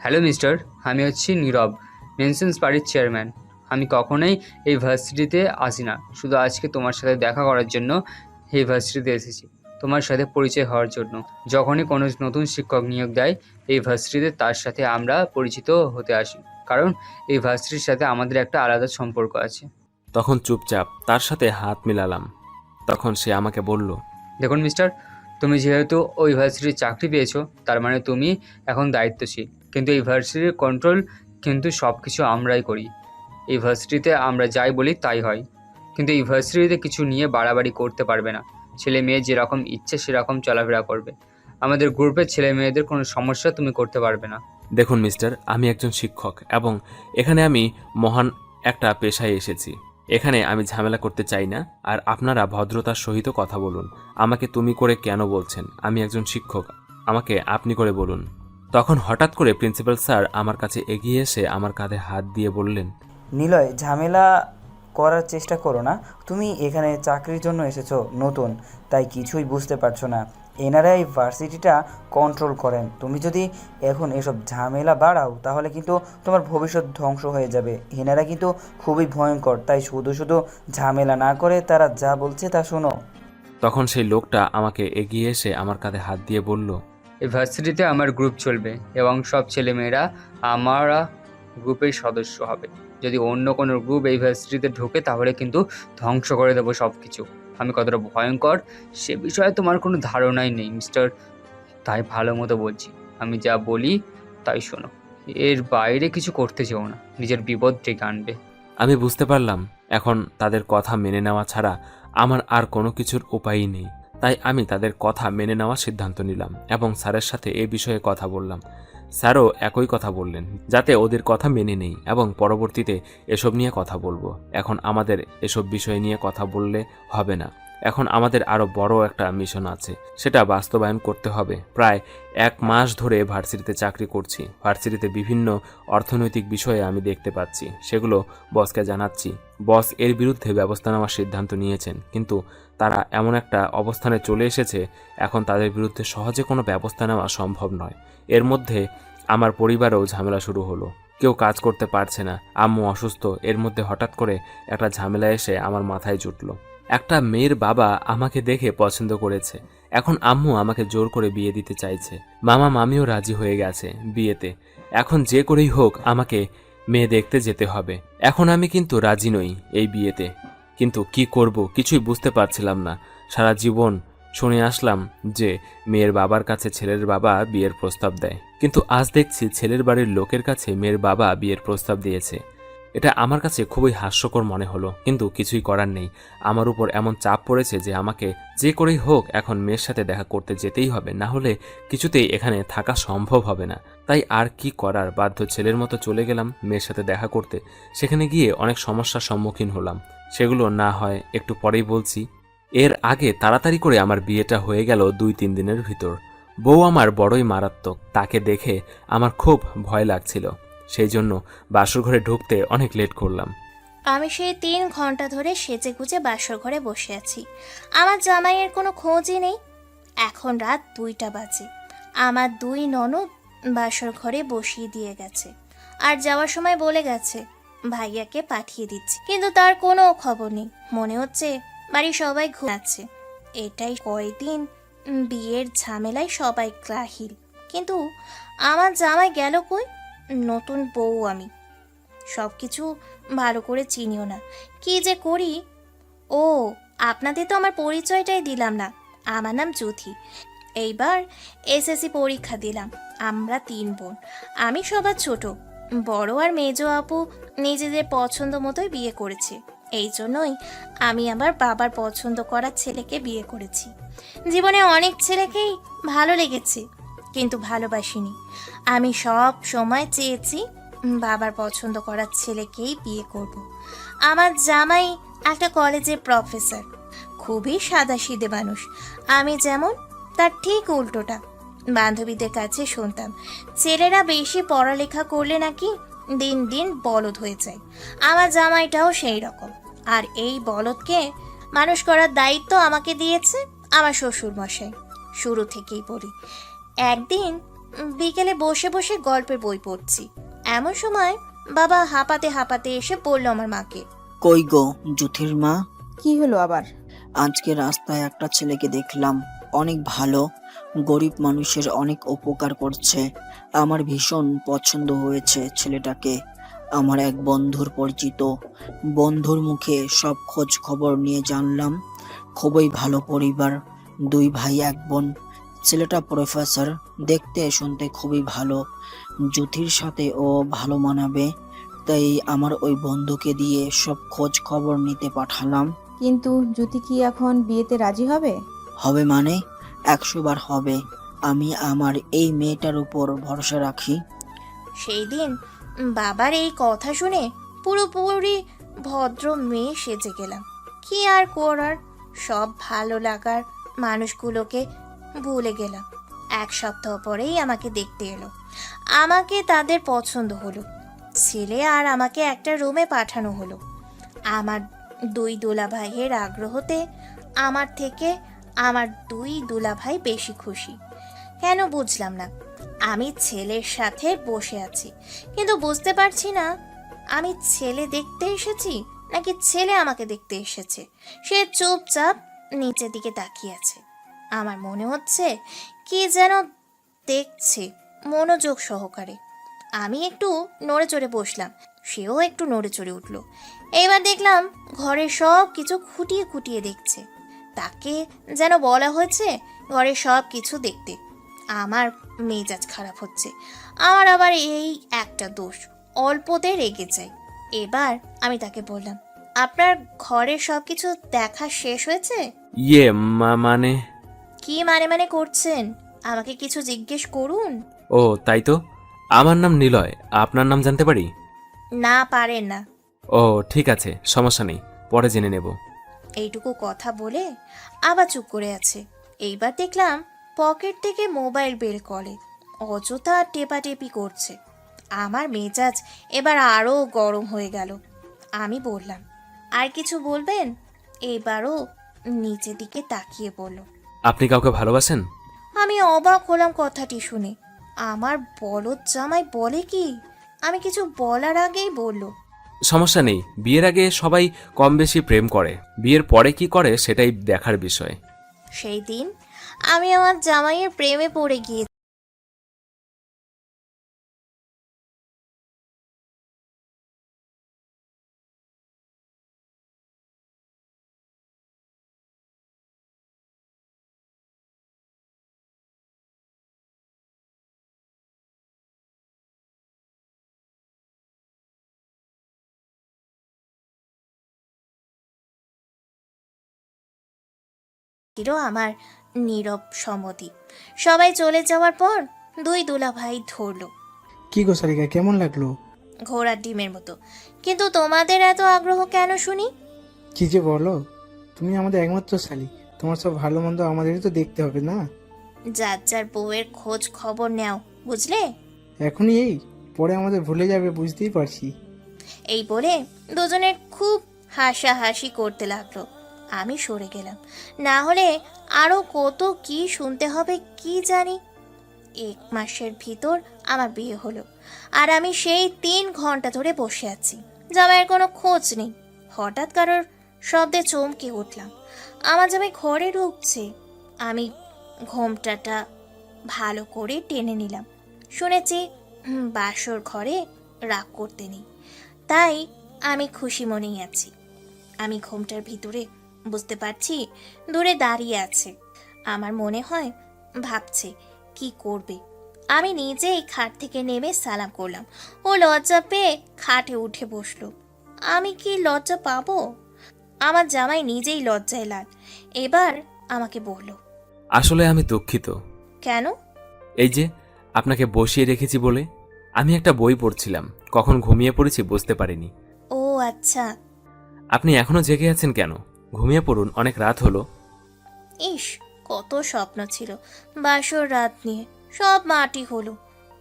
হ্যালো মিস্টার, আমি হচ্ছি নীরব, মেনশনস পার্টির চেয়ারম্যান। আমি কখনোই এই ভার্সিটিতে আসি না, শুধু আজকে তোমার সাথে দেখা করার জন্য এই ভার্সিটিতে এসেছি, তোমার সাথে পরিচয় হওয়ার জন্য। যখনই কোনো নতুন শিক্ষক নিয়োগ দেয় এই ভার্সিটিতে, তার সাথে আমরা পরিচিত হতে আসি, কারণ এই ভার্সিটির সাথে আমাদের একটা আলাদা সম্পর্ক আছে। তখন চুপচাপ তার সাথে হাত মিলালাম। তখন সে আমাকে বলল, দেখুন মিস্টার, তুমি যেহেতু ওই ভার্সিটির চাকরি পেয়েছো, তার মানে তুমি এখন দায়িত্বশীল। কিন্তু এই ভার্সিটির কন্ট্রোল কিন্তু সব কিছু আমরাই করি। এই ভার্সিটিতে আমরা যাই বলি তাই হয়, কিন্তু এই ভার্সিটিতে কিছু নিয়ে বাড়াবাড়ি করতে পারবে না। ছেলে মেয়ে যেরকম ইচ্ছে সেরকম চলাফেরা করবে। আমাদের গ্রুপের ছেলে মেয়েদের কোনো সমস্যা তুমি করতে পারবে না। দেখুন মিস্টার, আমি একজন শিক্ষক এবং এখানে আমি মহান একটা পেশায় এসেছি। এখানে আমি ঝামেলা করতে চাই না, আর আপনারা ভদ্রতার সহিত কথা বলুন। আমাকে তুমি করে কেন বলছেন? আমি একজন শিক্ষক, আমাকে আপনি করে বলুন। তখন হঠাৎ করে প্রিন্সিপাল স্যার আমার কাছে এগিয়ে এসে আমার কাঁধে হাত দিয়ে বললেন, নিলয়, ঝামেলা করার চেষ্টা করো না। তুমি এখানে চাকরির জন্য এসেছো নতুন, তাই কিছুই বুঝতে পারছো না। এনারা এই ভার্সিটিটা কন্ট্রোল করেন। তুমি যদি এখন এসব ঝামেলা বাড়াও তাহলে কিন্তু তোমার ভবিষ্যৎ ধ্বংস হয়ে যাবে। এনারা কিন্তু খুবই ভয়ঙ্কর, তাই শুধু শুধু ঝামেলা না করে তারা যা বলছে তা শোনো। তখন সেই লোকটা আমাকে এগিয়ে এসে আমার কাঁধে হাত দিয়ে বলল, এই ভার্সিটিতে আমার গ্রুপ চলবে এবং সব ছেলেমেয়েরা আমরা গ্রুপের সদস্য হবে। যদি অন্য কোনো গ্রুপ এই ভার্সিটিতে ঢোকে তাহলে কিন্তু ধ্বংস করে দেবো সব কিছু। আমি কতটা ভয়ঙ্কর সে বিষয়ে তোমার কোনো ধারণাই নেই মিস্টার, তাই ভালো মতো বলছি। আমি যা বলি তাই শোনো, এর বাইরে কিছু করতে চেও না, নিজের বিপদ ডেকে আনবে। আমি বুঝতে পারলাম এখন তাদের কথা মেনে নেওয়া ছাড়া আমার আর কোনো কিছুর উপায়ই নেই। তাই আমি তাদের কথা মেনে নেওয়ার সিদ্ধান্ত নিলাম এবং স্যারের সাথে এ বিষয়ে কথা বললাম। স্যারও একই কথা বললেন, যাতে ওদের কথা মেনে নেই এবং পরবর্তীতে এসব নিয়ে কথা বলবো। এখন আমাদের এসব বিষয় নিয়ে কথা বললে হবে না, এখন আমাদের আরও বড় একটা মিশন আছে, সেটা বাস্তবায়ন করতে হবে। প্রায় 1 মাস ধরে ভার্সিটিতে চাকরি করছি। ভার্সিটিতে বিভিন্ন অর্থনৈতিক বিষয়ে আমি দেখতে পাচ্ছি, সেগুলো বসকে জানাচ্ছি। বস এর বিরুদ্ধে ব্যবস্থা নেওয়ার সিদ্ধান্ত নিয়েছেন, কিন্তু তারা এমন একটা অবস্থানে চলে এসেছে এখন তাদের বিরুদ্ধে সহজে কোনো ব্যবস্থা নেওয়া সম্ভব নয়। এর মধ্যে আমার পরিবারেও ঝামেলা শুরু হলো, কেউ কাজ করতে পারছে না, আম্মু অসুস্থ। এর মধ্যে হঠাৎ করে একটা ঝামেলা এসে আমার মাথায় জুটলো। একটা মেয়ের বাবা আমাকে দেখে পছন্দ করেছে, এখন আম্মু আমাকে জোর করে বিয়ে দিতে চাইছে। মামা মামিও রাজি হয়ে গেছে বিয়েতে। এখন যে করেই হোক আমাকে মেয়ে দেখতে যেতে হবে। এখন আমি কিন্তু রাজি নই এই বিয়েতে, কিন্তু কি করব কিছুই বুঝতে পারছিলাম না। সারা জীবন শুনে আসলাম যে মেয়ের বাবার কাছে ছেলের বাবা বিয়ের প্রস্তাব দেয়, কিন্তু আজ দেখছি ছেলের বাড়ির লোকের কাছে মেয়ের বাবা বিয়ের প্রস্তাব দিয়েছে। এটা আমার কাছে খুবই হাস্যকর মনে হলো, কিন্তু কিছুই করার নেই। আমার উপর এমন চাপ পড়েছে যে আমাকে যে করেই হোক এখন মেয়ের সাথে দেখা করতে যেতেই হবে, না হলে কিছুতেই এখানে থাকা সম্ভব হবে না। তাই আর কি করার, বাধ্য ছেলের মতো চলে গেলাম মেয়ের সাথে দেখা করতে। সেখানে গিয়ে অনেক সমস্যার সম্মুখীন হলাম, সেগুলো না হয় একটু পরেই বলছি। এর আগে তাড়াতাড়ি করে আমার বিয়েটা হয়ে গেল 2-3 দিনের ভিতর। বউ আমার বড়ই মারাত্মক, তাকে দেখে আমার খুব ভয় লাগছিল, সেই জন্য বাসর ঘরে ঢুকতে অনেক লেট করলাম। আমি সেই 3 ঘন্টা ধরে সেজে গুজে বাসর ঘরে বসে আছি, আমার জামাইয়ের কোনো খোঁজই নেই। এখন রাত 2টা বাজে, আমার 2 ননদ বাসর ঘরে বসিয়ে দিয়ে গেছে, আর যাওয়ার সময় বলে গেছে ভাইয়াকে পাঠিয়ে দিচ্ছি, কিন্তু তার কোনো খবর নেই। মনে হচ্ছে বাড়ির সবাই ঘুমাচ্ছে। এটাই কয়দিন বিয়ের ঝামেলায় সবাই ক্লাহিল, কিন্তু আমার জামাই গেল কই? নতুন বউ আমি, সব কিছু ভালো করে চিনিও না, কি যে করি। ও, আপনাদের তো আমার পরিচয়টাই দিলাম না। আমার নাম জ্যোতি, এইবার এসএসসি পরীক্ষা দিলাম। আমরা 3 বোন, আমি সবার ছোট। বড় আর মেজো আপু নিজেদের পছন্দ মতোই বিয়ে করেছে, এই জন্যই আমি আমার বাবার পছন্দ করা ছেলেকে বিয়ে করেছি। জীবনে অনেক ছেলেকেই ভালো লেগেছে, কিন্তু ভালোবাসিনি। আমি সব সময় চেয়েছি বাবার পছন্দ করা ছেলেকেই বিয়ে করব। আমার জামাই একটা কলেজের প্রফেসর, খুবই সাদাসিধে মানুষ। আমি যেমন, তার ঠিক উল্টোটা। বান্ধবীদের কাছে শুনতাম ছেলেরা বেশি পড়ালেখা করলে নাকি দিন দিন বলদ হয়ে যায়। আমার জামাইটাও সেই রকম, আর এই বলদকে মানুষ করার দায়িত্ব আমাকে দিয়েছে আমার শ্বশুর মশাই। শুরু থেকেই বলি, একদিন বিকেলে বসে বসে গল্পের বই পড়ছি, এমন সময় বাবা হাঁপাতে হাঁপাতে এসে বলল আমার মাকে, কই গো জ্যোতির মা? কি হলো আবার? আজকে রাস্তায় একটা ছেলেকে দেখলাম, অনেক ভালো, গরিব মানুষের অনেক উপকার করছে। আমার ভীষণ পছন্দ হয়েছে ছেলেটাকে। আমার এক বন্ধুর পরিচিত, বন্ধুর মুখে সব খোঁজ খবর নিয়ে জানলাম খুবই ভালো পরিবার, 2 ভাই 1 বোন। ছেলেটা প্রফেসর, দেখতে শুনতে খুবই ভালো। জ্যোতির সাথে ও ভালো মানাবে, তাই আমার ওই বন্ধুকে দিয়ে সব খোঁজ খবর নিতে পাঠালাম। কিন্তু জ্যোতি কি এখন বিয়েতে রাজি হবে? হবে মানে 100 বার হবে। আমি আমার এই মেয়েটার উপর ভরসা রাখি। সেই দিন বাবার এই কথা শুনে পুরোপুরি ভদ্র মেয়ে সেজে গেলাম। কি আর করার, সব ভালো লাগার মানুষগুলোকে ভুলে গেলাম। 1 সপ্তাহ পরেই আমাকে দেখতে এলো, আমাকে তাদের পছন্দ হলো। ছেলে আর আমাকে একটা রুমে পাঠানো হলো। আমার 2 দোলা ভাইয়ের আগ্রহতে আমার থেকে আমার দুই দুলাভাই বেশি খুশি। কেন বুঝলাম না। আমি ছেলের সাথে বসে আছি, কিন্তু বুঝতে পারছি না আমি ছেলে দেখতে এসেছি নাকি ছেলে আমাকে দেখতে এসেছে। সে চুপচাপ নিচের দিকে তাকিয়ে আছে। আমার মনে হচ্ছে কি যেন দেখছে মনোযোগ সহকারে। আমি একটু নড়ে চড়ে বসলাম, সেও একটু নড়ে চড়ে উঠল। এবার দেখলাম ঘরের সব কিছু খুঁটিয়ে খুঁটিয়ে দেখছে। তাকে যেন বলা হয়েছে ঘরের সব কিছু দেখতে। আমার মেজাজ খারাপ হচ্ছে। আমার আবার এই একটা দোষ, অল্পতে রেগে যাই। এবার আমি তাকে বললাম, আপনার ঘরের সব কিছু দেখা শেষ হয়েছে? ইয়ে মানে? কি মানে করছেন? আমাকে কিছু জিজ্ঞেস করুন। ও তাই তো, আমার নাম নিলয়, আপনার নাম জানতে পারি? না, পারেন না। ও ঠিক আছে, সমস্যা নেই, পরে জেনে নেব। এইটুকু কথা বলে আবার চুপ করে আছে। এইবার দেখলাম পকেট থেকে মোবাইল বের করে অযথা টেপাটেপি করছে। আমার মেজাজ এবার আরও গরম হয়ে গেল। আমি বললাম, আর কিছু বলবেন? এবারও নিচের দিকে তাকিয়ে বলল। আপনি কাউকে ভালোবাসেন? আমি অবাক হলাম কথাটি শুনে। আমার বলদ জামাই বলে কি? আমি কিছু বলার আগেই বলল, সমস্যা নেই, বিয়ের আগে সবাই কম বেশি প্রেম করে, বিয়ের পরে কি করে সেটাই দেখার বিষয়। সেই দিন আমি আমার জামাইয়ের প্রেমে পড়ে গিয়ে ছিল আমার নীরব সম্মতি। সবাই চলে যাওয়ার পর দুই দুলাভাই ধরলো। কি গো সারিকা, কেমন লাগলো? ঘোড়ার ডিমের মতো। কিন্তু তোমাদের এত আগ্রহ কেন শুনি? কি যে বলো, তুমি আমাদের একমাত্র শালী, তোমার সব ভালো মন্দ আমাদেরই তো দেখতে হবে না? যার যার বউয়ের খোঁজ খবর নেও, বুঝলে? এখনই এই, পরে আমাদের ভুলে যাবে বুঝতেই পারছি। এই বলে দুজনে খুব হাসাহাসি করতে লাগলো। আমি সরে গেলাম, না হলে আরো কত কি শুনতে হবে কি জানি। 1 মাসের ভিতর আমার বিয়ে হলো, আর আমি সেই 3 ঘন্টা ধরে বসে আছি। জামাইয়ের কোনো খোঁজ নেই। হঠাৎ কারোর শব্দে চমকে উঠলাম। আমার জামাই ঘরে ঢুকছে। আমি ঘোমটাটা ভালো করে টেনে নিলাম। শুনেছি বাসর ঘরে রাগ করতে নেই, তাই আমি খুশি মনেই আছি। আমি ঘোমটার ভিতরে বুঝতে পারছি দূরে দাঁড়িয়ে আছে। আমার মনে হয় ভাবছে কি করবে। আমি নিজেই খাট থেকে নেমে সালাম করলাম। ও লজ্জা পেয়ে খাটে উঠে বসলো। আমি কি লজ্জা পাবো? আমার জামাই নিজেই লজ্জায় লাল। এবার আমাকে বলল, আসলে আমি দুঃখিত। কেন? এই যে আপনাকে বসিয়ে রেখেছি বলে। আমি একটা বই পড়ছিলাম, কখন ঘুমিয়ে পড়েছি বুঝতে পারিনি। ও আচ্ছা। আপনি এখনো জেগে আছেন কেন? ঘুমিয়ে পড়ুন, অনেক রাত হলো। ইস, কত স্বপ্ন ছিল বাসর রাত নিয়ে, সব মাটি হলো।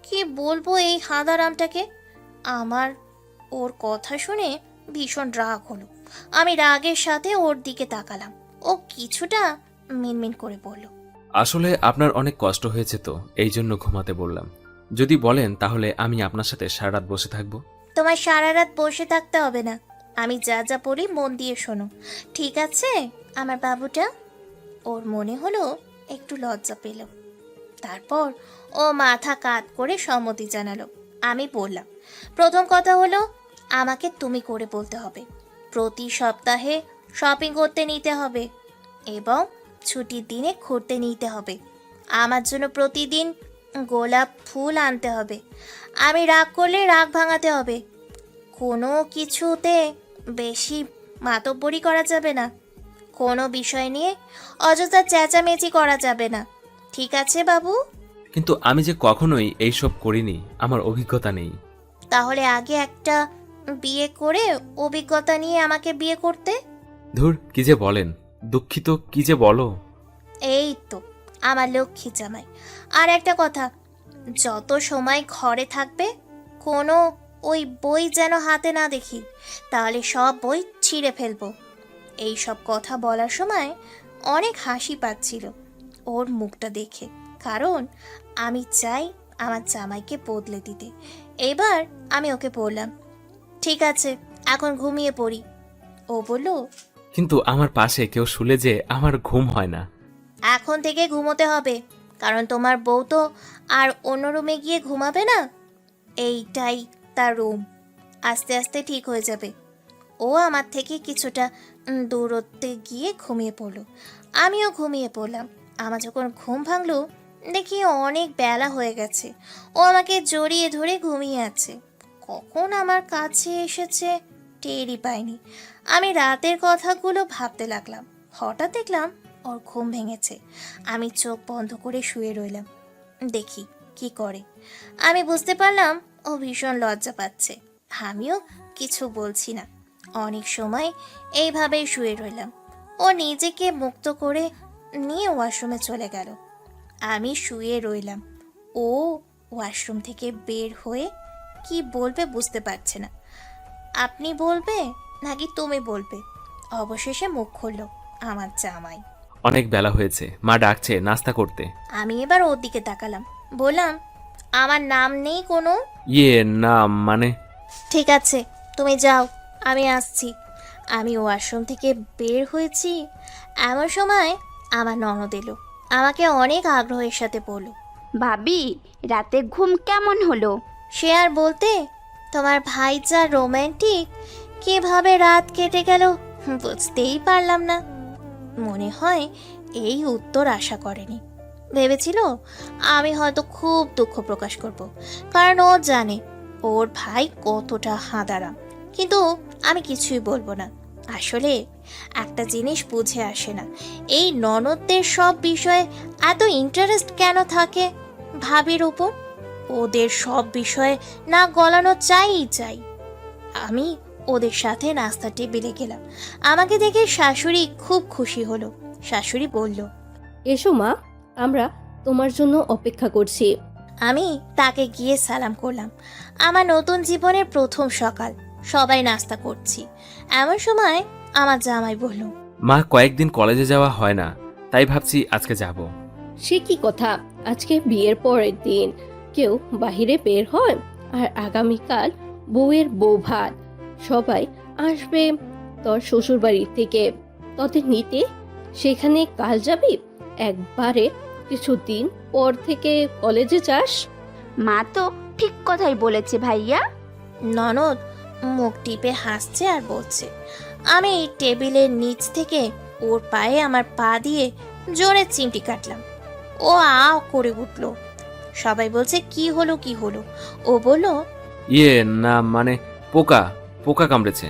কি বলবো এই হাঁদারামটাকে। আমার ওর কথা শুনে ভীষণ রাগ হলো। আমি রাগের সাথে ওর দিকে তাকালাম। ও কিছুটা মিনমিন করে বলল, আসলে আপনার অনেক কষ্ট হয়েছে তো, এই জন্য ঘুমাতে বললাম। যদি বলেন তাহলে আমি আপনার সাথে সারা রাত বসে থাকবো। তোমার সারা রাত বসে থাকতে হবে না। আমি যা যা বলি মন দিয়ে শোনো, ঠিক আছে আমার বাবুটা? ওর মনে হলো একটু লজ্জা পেল। তারপর ও মাথা কাত করে সম্মতি জানালো। আমি বললাম, প্রথম কথা হলো আমাকে তুমি করে বলতে হবে। প্রতি সপ্তাহে শপিং করতে নিতে হবে এবং ছুটির দিনে ঘুরতে নিতে হবে। আমার জন্য প্রতিদিন গোলাপ ফুল আনতে হবে। আমি রাগ করলে রাগ ভাঙাতে হবে। কোনো কিছুতে বেশি মাতব্বরি করা যাবে না। কোনো বিষয় নিয়ে অযথা চেঁচামেচি করা যাবে না, ঠিক আছে বাবু? কিন্তু আমি যে কখনোই এইসব করিনি, আমার অভিজ্ঞতা নেই। তাহলে আগে একটা বিয়ে করে অভিজ্ঞতা নিয়ে আমাকে বিয়ে করতে। ধুর, কি যে বলেন, দুঃখিত, কি যে বলো। এই তো আমার লক্ষ্মী জামাই। আর একটা কথা, যত সময় ঘরে থাকবে কোনো ওই বই যেন হাতে না দেখি, তাহলে সব বই ছিঁড়ে ফেলবো। এই সব কথা বলার সময় অনেক হাসি পাচ্ছিল ওর মুখটা দেখে, কারণ আমি চাই আমার জামাইকে বদলে দিতে। এবার আমি ওকে বললাম, ঠিক আছে এখন ঘুমিয়ে পড়ি। ও বলল, কিন্তু আমার পাশে কেউ শুলে যে আমার ঘুম হয় না। এখন থেকে ঘুমোতে হবে, কারণ তোমার বউ তো আর অন্য রুমে গিয়ে ঘুমাবে না, এইটাই তার রুম। আস্তে আস্তে ঠিক হয়ে যাবে। ও আমার থেকে কিছুটা দূরত্বে গিয়ে ঘুমিয়ে পড়ল, আমিও ঘুমিয়ে পড়লাম। আমার যখন ঘুম ভাঙলো দেখি অনেক বেলা হয়ে গেছে। ও আমাকে জড়িয়ে ধরে ঘুমিয়ে আছে। কখন আমার কাছে এসেছে টেরই পাইনি। আমি রাতের কথাগুলো ভাবতে লাগলাম। হঠাৎ দেখলাম ওর ঘুম ভেঙেছে। আমি চোখ বন্ধ করে শুয়ে রইলাম, দেখি কি করে। আমি বুঝতে পারলাম ও ভীষণ লজ্জা পাচ্ছে। আমিও কিছু বলছি না। অনেক সময় এইভাবেই শুয়ে রইলাম। ও নিজেকে মুক্ত করে নিয়ে ওয়াশরুমে চলে গেল। আমি শুয়ে রইলাম। ও ওয়াশরুম থেকে বের হয়ে কি বলবে বুঝতে পারছে না। আপনি বলবে নাকি তুমি বলবে? অবশেষে মুখ খুলল আমার জামাই। অনেক বেলা হয়েছে, মা ডাকছে নাস্তা করতে। আমি এবার ওর দিকে তাকালাম, বললাম, আমার নাম নেই কোনো? না মানে। ঠিক আছে তুমি যাও, আমি আসছি। আমি ওয়াশরুম থেকে বের হয়েছি এমন সময় আমার ননদ এলো। আমাকে অনেক আগ্রহের সাথে বলল, ভাবি রাতে ঘুম কেমন হলো? সে আর বলতে, তোমার ভাই যা রোম্যান্টিক, কিভাবে রাত কেটে গেল বুঝতেই পারলাম না। মনে হয় এই উত্তর আশা করেনি। ভেবেছিল আমি হয়তো খুব দুঃখ প্রকাশ করব, কারণ ও জানে ওর ভাই কতটা হাঁদারাম। কিন্তু আমি কিছুই বলবো না। আসলে একটা জিনিস বুঝে আসে না, এই ননদদের সব বিষয়ে এত ইন্টারেস্ট কেন থাকে ভাবির উপর। ওদের সব বিষয়ে না গলানো চাই। আমি ওদের সাথে নাস্তা টেবিলে গেলাম। আমাকে দেখে শাশুড়ি খুব খুশি হলো। শাশুড়ি বলল, এসো মা, আমরা তোমার জন্য অপেক্ষা করছি। আমি তাকে গিয়ে সালাম করলাম। আমার নতুন জীবনের প্রথম সকাল, সবাই নাস্তা করছি। এমন সময় আমার জামাই বলল, মা কয়েকদিন কলেজে যাওয়া হয় না, তাই ভাবছি আজকে যাব। সে কি কথা, আজকে বিয়ের পরের দিন কেউ বাহিরে বের হয়? আর আগামীকাল বউয়ের বউ ভাত, সবাই আসবে তোর শ্বশুর বাড়ি থেকে তোদের নিতে। সেখানে কাল যাবি? একবারে কিছুদিন পর থেকে কলেজে যাস। মা তো ঠিক কথাই বলেছে ভাইয়া। ননদ মুখ টিপে হাসছে আর বলছে। আমি এই টেবিলের নিচ থেকে ওর পায়ে আমার পা দিয়ে জোরে চিমটি কাটলাম। ও আ করে উঠল। সবাই বলছে কি হলো। ও বলল, না মানে পোকা পোকা কামড়েছে।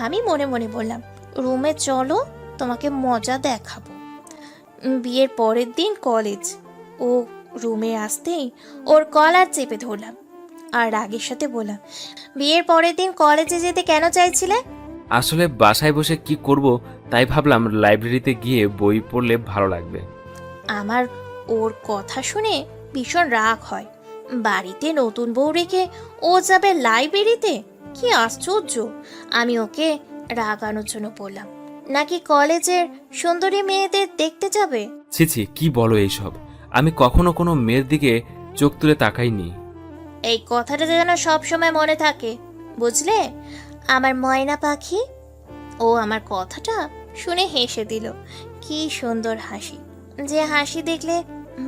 আমি মনে মনে বললাম, রুমে চলো, তোমাকে মজা দেখাবো। বিয়ের পরের দিন কলেজ। ও রুমে আসতেই ওর কলার চেপে ধরলাম আর রাগের সাথে বললাম, বিয়ের পরের দিন কলেজে যেতে কেন চাইছিলে? আসলে বাসায় বসে কি করব, তাই ভাবলাম লাইব্রেরিতে গিয়ে বই পড়লে ভালো লাগবে। আমার ওর কথা শুনে ভীষণ রাগ হয়। বাড়িতে নতুন বউ রেখে ও যাবে লাইব্রেরিতে? কি আশ্চর্য! আমি ওকে রাগানোর জন্য বললাম, নাকি কলেজের সুন্দরী মেয়েদের দেখতে যাবে? ছি কি বলো এইসব, আমি কখনো কোনো মেয়ের দিকে চোখ তুলে তাকাইনি। এই কথাটা যেন সবসময় মনে থাকে, বুঝলে আমার ময়না পাখি? ও আমার কথাটা শুনে হেসে দিল। কি সুন্দর হাসি, যে হাসি দেখলে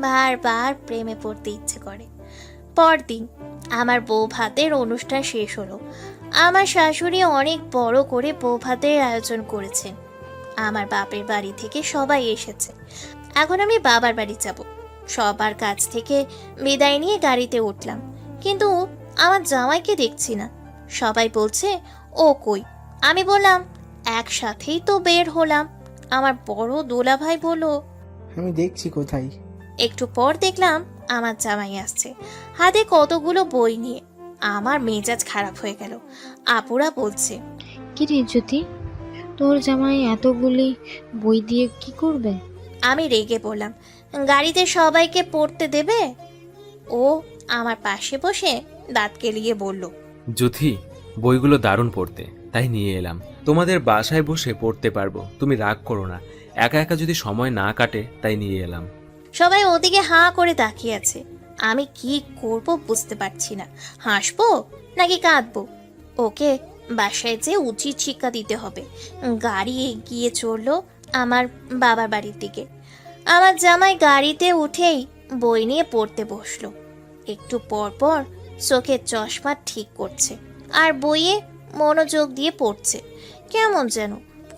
বারবার প্রেমে পড়তে ইচ্ছে করে। পরদিন আমার বউ ভাতের অনুষ্ঠান শেষ হলো। আমার শাশুড়ি অনেক বড় করে বউ ভাতের আয়োজন করেছেন। আমার বাপের বাড়ি থেকে সবাই এসেছে। এখন আমি বাবার বাড়ি যাব। সবার কাছ থেকে বিদায় নিয়ে গাড়িতে উঠলাম, কিন্তু আমার জামাইকে দেখছি না। সবাই বলছে ও কই? আমি বললাম, একসাথেই তো বের হলাম। আমার বড় দোলাভাই বলল, আমি দেখছি কোথায়। একটু পর দেখলাম আমার জামাই আসছে, হাতে কতগুলো বই নিয়ে। আমার মেজাজ খারাপ হয়ে গেল। আপুরা বলছে, কি রে জ্যোতি, তোর জামাই এতগুলি বই দিয়ে কি করবে? আমি রেগে বললাম, গাড়িতে সবাইকে পড়তে দেবে? ও আমার পাশে বসে দাঁত কেলিয়ে বলল, যুথি, বইগুলো দারুণ পড়তে, তাই নিয়ে এলাম। তোমাদের বাসায় বসে পড়তে পারবো, তুমি রাগ করো না। একা একা যদি সময় না কাটে তাই নিয়ে এলাম। সবাই ওদিকে হাঁ করে তাকিয়ে আছে। আমি কি করব বুঝতে পারছি না, হাসবো নাকি কাঁদবো। ওকে বাসায় যেয়ে উচিত শিক্ষা দিতে হবে। গাড়ি এগিয়ে চললো আমার বাবার বাড়ির দিকে। আমার জামাই গাড়িতে উঠেই বই নিয়ে পড়তে বসলো। একটু পর পর চোখের চশমা ঠিক করছে আর বইয়ে মনোযোগ দিয়ে পড়ছে। কেমন যেন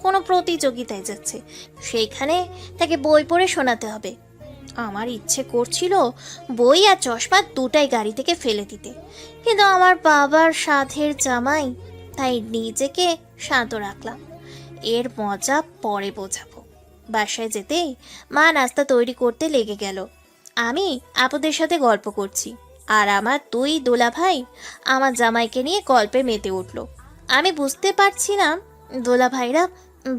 কোনো প্রতিযোগিতায় যাচ্ছে, সেইখানে তাকে বই পড়ে শোনাতে হবে। আমার ইচ্ছে করছিল বই আর চশমা দুটাই গাড়ি থেকে ফেলে দিতে, কিন্তু আমার বাবার সাধের জামাই, তাই নিজেকে শান্ত রাখলাম। এর মজা পরে বোঝাবো। বাসায় যেতেই মা নাস্তা তৈরি করতে লেগে গেল। আমি আপুদের সাথে গল্প করছি আর আমার দুই দোলাভাই আমার জামাইকে নিয়ে গল্পে মেতে উঠল। আমি বুঝতে পারছিলাম দোলাভাইরা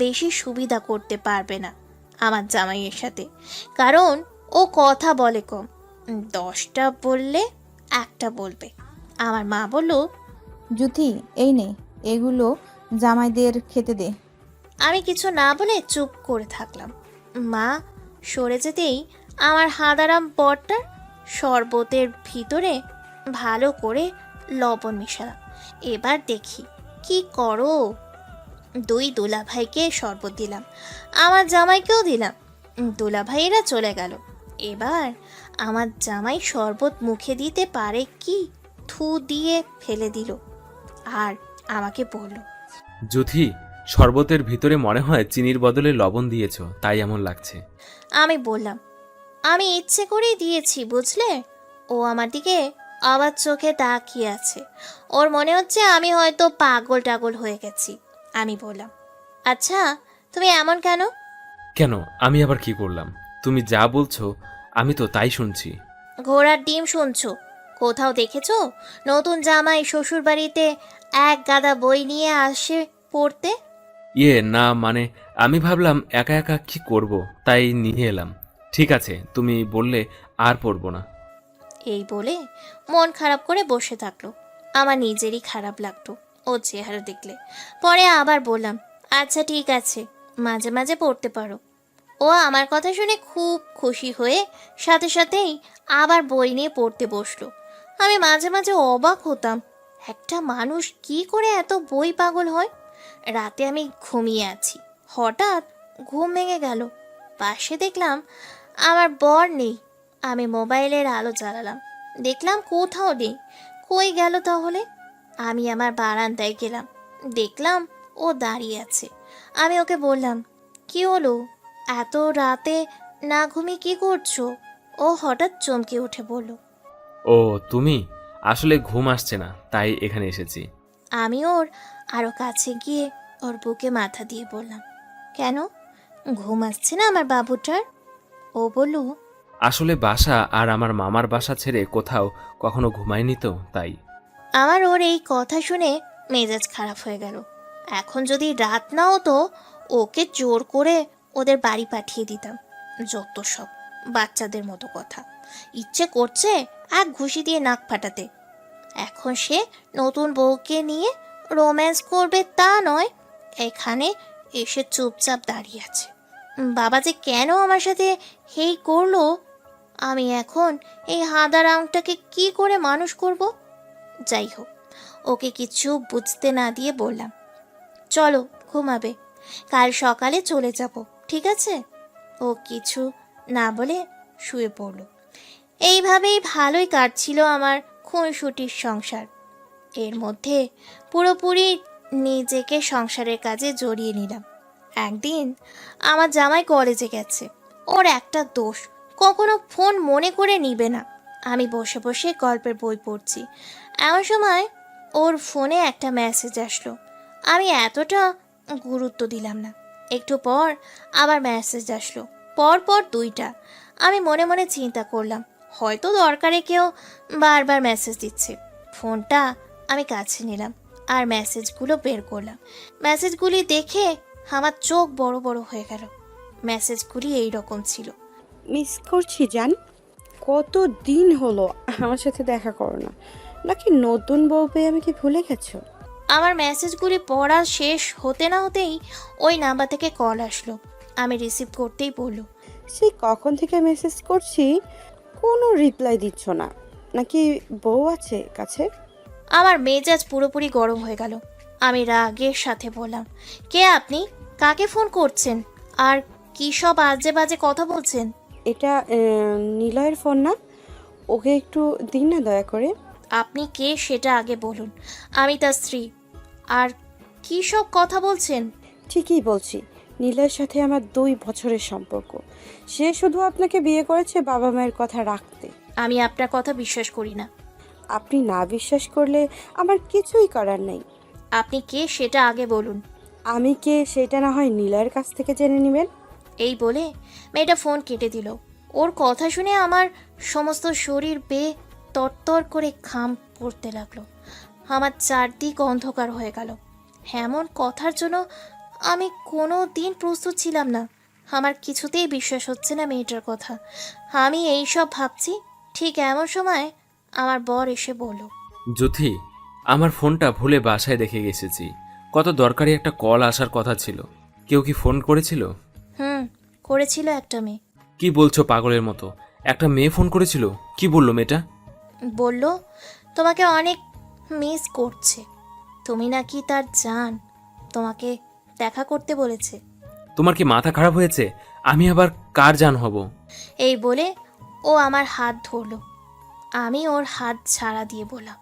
বেশি সুবিধা করতে পারবে না আমার জামাইয়ের সাথে, কারণ ও কথা বলে কম। 10টা বললে একটা বলবে। আমার মা বলল, জুথি এই নে, এগুলো জামাইদের খেতে দে। আমি কিছু না বলে চুপ করে থাকলাম। মা সরে যেতেই আমার হাঁদারাম বরটার শরবতের ভিতরে ভালো করে লবণ মেশালাম। এবার দেখি কি করো। দুই দুলাভাইকে শরবত দিলাম, আমার জামাইকেও দিলাম। দুলাভাইয়েরা চলে গেল। এবার আমার জামাই শরবত মুখে দিতে পারে কি, থু দিয়ে ফেলে দিল আর আমাকে বলল, জুথি, শরবতের ভিতরে মনে হয় চিনির বদলে লবণ দিয়েছো, তাই এমন লাগছে। আমি বললাম, আমি ইচ্ছে করেই দিয়েছি বুঝলে। ও আমার দিকে আবার চোখে তাকিয়ে আছে। ওর মনে হচ্ছে আমি হয়তো পাগল টাগল হয়ে গেছি। আমি বললাম, আচ্ছা তুমি এমন কেন? কেন, আমি আবার কি করলাম? তুমি যা বলছো আমি তো তাই শুনছি। ঘোড়ার ডিম শুনছো? কোথাও দেখেছো নতুন জামাই শ্বশুর বাড়িতে এক গাদা বই নিয়ে আসে পড়তে? না, মানে আমি ভাবলাম একা একা কি করব, তাই নিয়ে এলাম। ঠিক আছে, তুমি বললে আর পড়বো না। এই বলে মন খারাপ করে বসে থাকলো। আমার নিজেরই খারাপ লাগতো ওর চেহারা দেখলে। পরে আবার বললাম, আচ্ছা ঠিক আছে, মাঝে মাঝে পড়তে পারো। ও আমার কথা শুনে খুব খুশি হয়ে সাথে সাথেই আবার বই নিয়ে পড়তে বসলো। আমি মাঝে মাঝে অবাক হতাম, একটা মানুষ কি করে এত বই পাগল হয়। রাতে আমি ঘুমিয়ে আছি, হঠাৎ ঘুম ভেঙে গেল। পাশে দেখলাম আমার বর নেই। আমি মোবাইলের আলো জ্বালালাম, দেখলাম কোথাও নেই। কই গেল তাহলে? আমি আমার বারান্দায় গেলাম, দেখলাম ও দাঁড়িয়ে আছে। আমি ওকে বললাম, কি হলো, এত রাতে না ঘুমিয়ে কি করছো? ও হঠাৎ চমকে উঠে বলল, ও তুমি, আসলে ঘুম আসছে না তাই এখানে এসেছি। আমি ওর আরো কাছে গিয়ে ওর বুকে মাথা দিয়ে বললাম, কেন ঘুম আসছে না আমার বাবুটার? ও বলল, আসলে বাসা আর আমার মামার বাসা ছেড়ে কোথাও কখনো ঘুমায়নি তো, তাই। আমার ওর এই কথা শুনে মেজাজ খারাপ হয়ে গেল। এখন যদি রাত না হতো, ওকে জোর করে ওদের বাড়ি পাঠিয়ে দিতাম। যত সব বাচ্চাদের মতো কথা। ইচ্ছে করছে এক ঘুষি দিয়ে নাক ফাটাতে। এখন সে নতুন বউকে নিয়ে রোম্যান্স করবে তা নয়, এখানে এসে চুপচাপ দাঁড়িয়ে আছে। বাবা যে কেন আমার সাথে হেই করলো, আমি এখন এই হাঁদারামটাকে কি করে মানুষ করব? যাই হোক, ওকে কিছু বুঝতে না দিয়ে বললাম, চলো ঘুমাবে, কাল সকালে চলে যাব, ঠিক আছে? ও কিছু না বলে শুয়ে পড়ল। এইভাবেই ভালোই কাটছিল আমার খুনসুটির সংসার। এর মধ্যে পুরোপুরি নিজেকে সংসারের কাজে জড়িয়ে নিলাম। একদিন আমার জামাই কলেজে গেছে। ওর একটা দোষ, কখনো ফোন মনে করে নিবে না। আমি বসে বসে গল্পের বই পড়ছি, এমন সময় ওর ফোনে একটা মেসেজ আসলো। আমি এতটা গুরুত্ব দিলাম না। একটু পর আবার মেসেজ আসলো, পরপর 2টা। আমি মনে মনে চিন্তা করলাম, হয়তো দরকারে কেউ বারবার মেসেজ দিচ্ছে। ফোনটা আমি কাছে নিলাম আর মেসেজগুলো বের করলাম। মেসেজগুলি দেখে আমার চোখ বড় বড় হয়ে গেল। মেসেজগুলি এই রকম ছিল, মিস করছি জান, কত দিন হলো আমার সাথে দেখা করো না, নাকি নতুন বউ পেয়ে আমাকে ভুলে গেছো? আমার মেসেজগুলি পড়া শেষ হতে না হতেই ওই নাম্বার থেকে কল আসলো। আমি রিসিভ করতেই বলল, সেই কখন থেকে মেসেজ করছি, কোনো রিপ্লাই দিচ্ছ না, নাকি বউ আছে কাছে? আমার মেজাজ পুরোপুরি গরম হয়ে গেল। আমি রাগের সাথে বললাম, কে আপনি? কাকে ফোন করছেন? আর কী সব আজে বাজে কথা বলছেন? এটা নিলয়ের ফোন না? ওকে একটু দিন না দয়া করে। আপনি কে সেটা আগে বলুন। আমি তার স্ত্রী। আর কী সব কথা বলছেন? ঠিকই বলছি, নীলয়ের সাথে আমার 2 বছরের সম্পর্ক। সে শুধু আপনাকে বিয়ে করেছে বাবা মায়ের কথা রাখতে। আমি আপনার কথা বিশ্বাস করি না। আপনি না বিশ্বাস করলে আমার কিছুই করার নেই। আপনি কে সেটা আগে বলুন। আমি কে সেটা না হয় নীলয়ের কাছ থেকে জেনে নেবেন। এই বলে মেয়েটা ফোন কেটে দিল। ওর কথা শুনে আমার সমস্ত শরীর বেয়ে তরতর করে ঘাম পড়তে লাগলো। আমার চারদিক অন্ধকার হয়ে গেল। এমন কথার জন্য আমি কোনো দিন প্রস্তুত ছিলাম না। আমার কিছুতেই বিশ্বাস হচ্ছে না মেয়েটার কথা। আমি এই সব ভাবছি, ঠিক এমন সময় আমার বর এসে বলল, জ্যোতি, আমার ফোনটা ভুলে বাসায় রেখে গেছেছি। কত দরকারি একটা কল আসার কথা ছিল। কেউ কি ফোন করেছিল? করেছিল একটা মেয়ে। কি বলছো পাগলের মতো? একটা মেয়ে ফোন করেছিল? কি বললো মেয়েটা? বলল তোমাকে অনেক মিস করছে, তুমি নাকি তার জান, তোমাকে দেখা করতে বলেছে। তোমার কি মাথা খারাপ হয়েছে? আমি আবার কার জান হব? এই বলে ও আমার হাত ধরলো। আমি ওর হাত ছাড়া দিয়ে বললাম,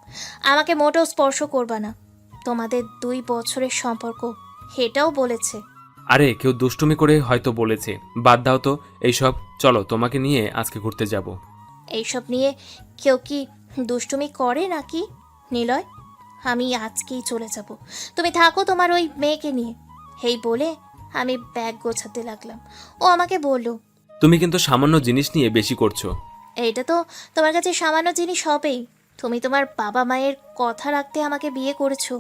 আমাকে মোটেও স্পর্শ করবা না, তোমাদের 2 বছরের সম্পর্ক, এটাও বলেছে। আরে কেউ দুষ্টুমি করে হয়তো বলেছে, বাদ দাও তো এইসব। চলো তোমাকে নিয়ে আজকে ঘুরতে যাব। এইসব নিয়ে কেউ কি দুষ্টুমি করে নাকি নিলয়? আমি আজকেই চলে যাব, তুমি থাকো তোমার ওই মেয়েকে নিয়ে। এই বলে আমি ব্যাগ গোছাতে লাগলাম। ও আমাকে বলল, তুমি কিন্তু সামান্য জিনিস নিয়ে বেশি করছো। এইটা তো তোমার কাছে সামান্য জিনিস হবেই। তুমি তোমার বাবা মায়ের কথা রাখতে আমাকে বিয়ে করেছো।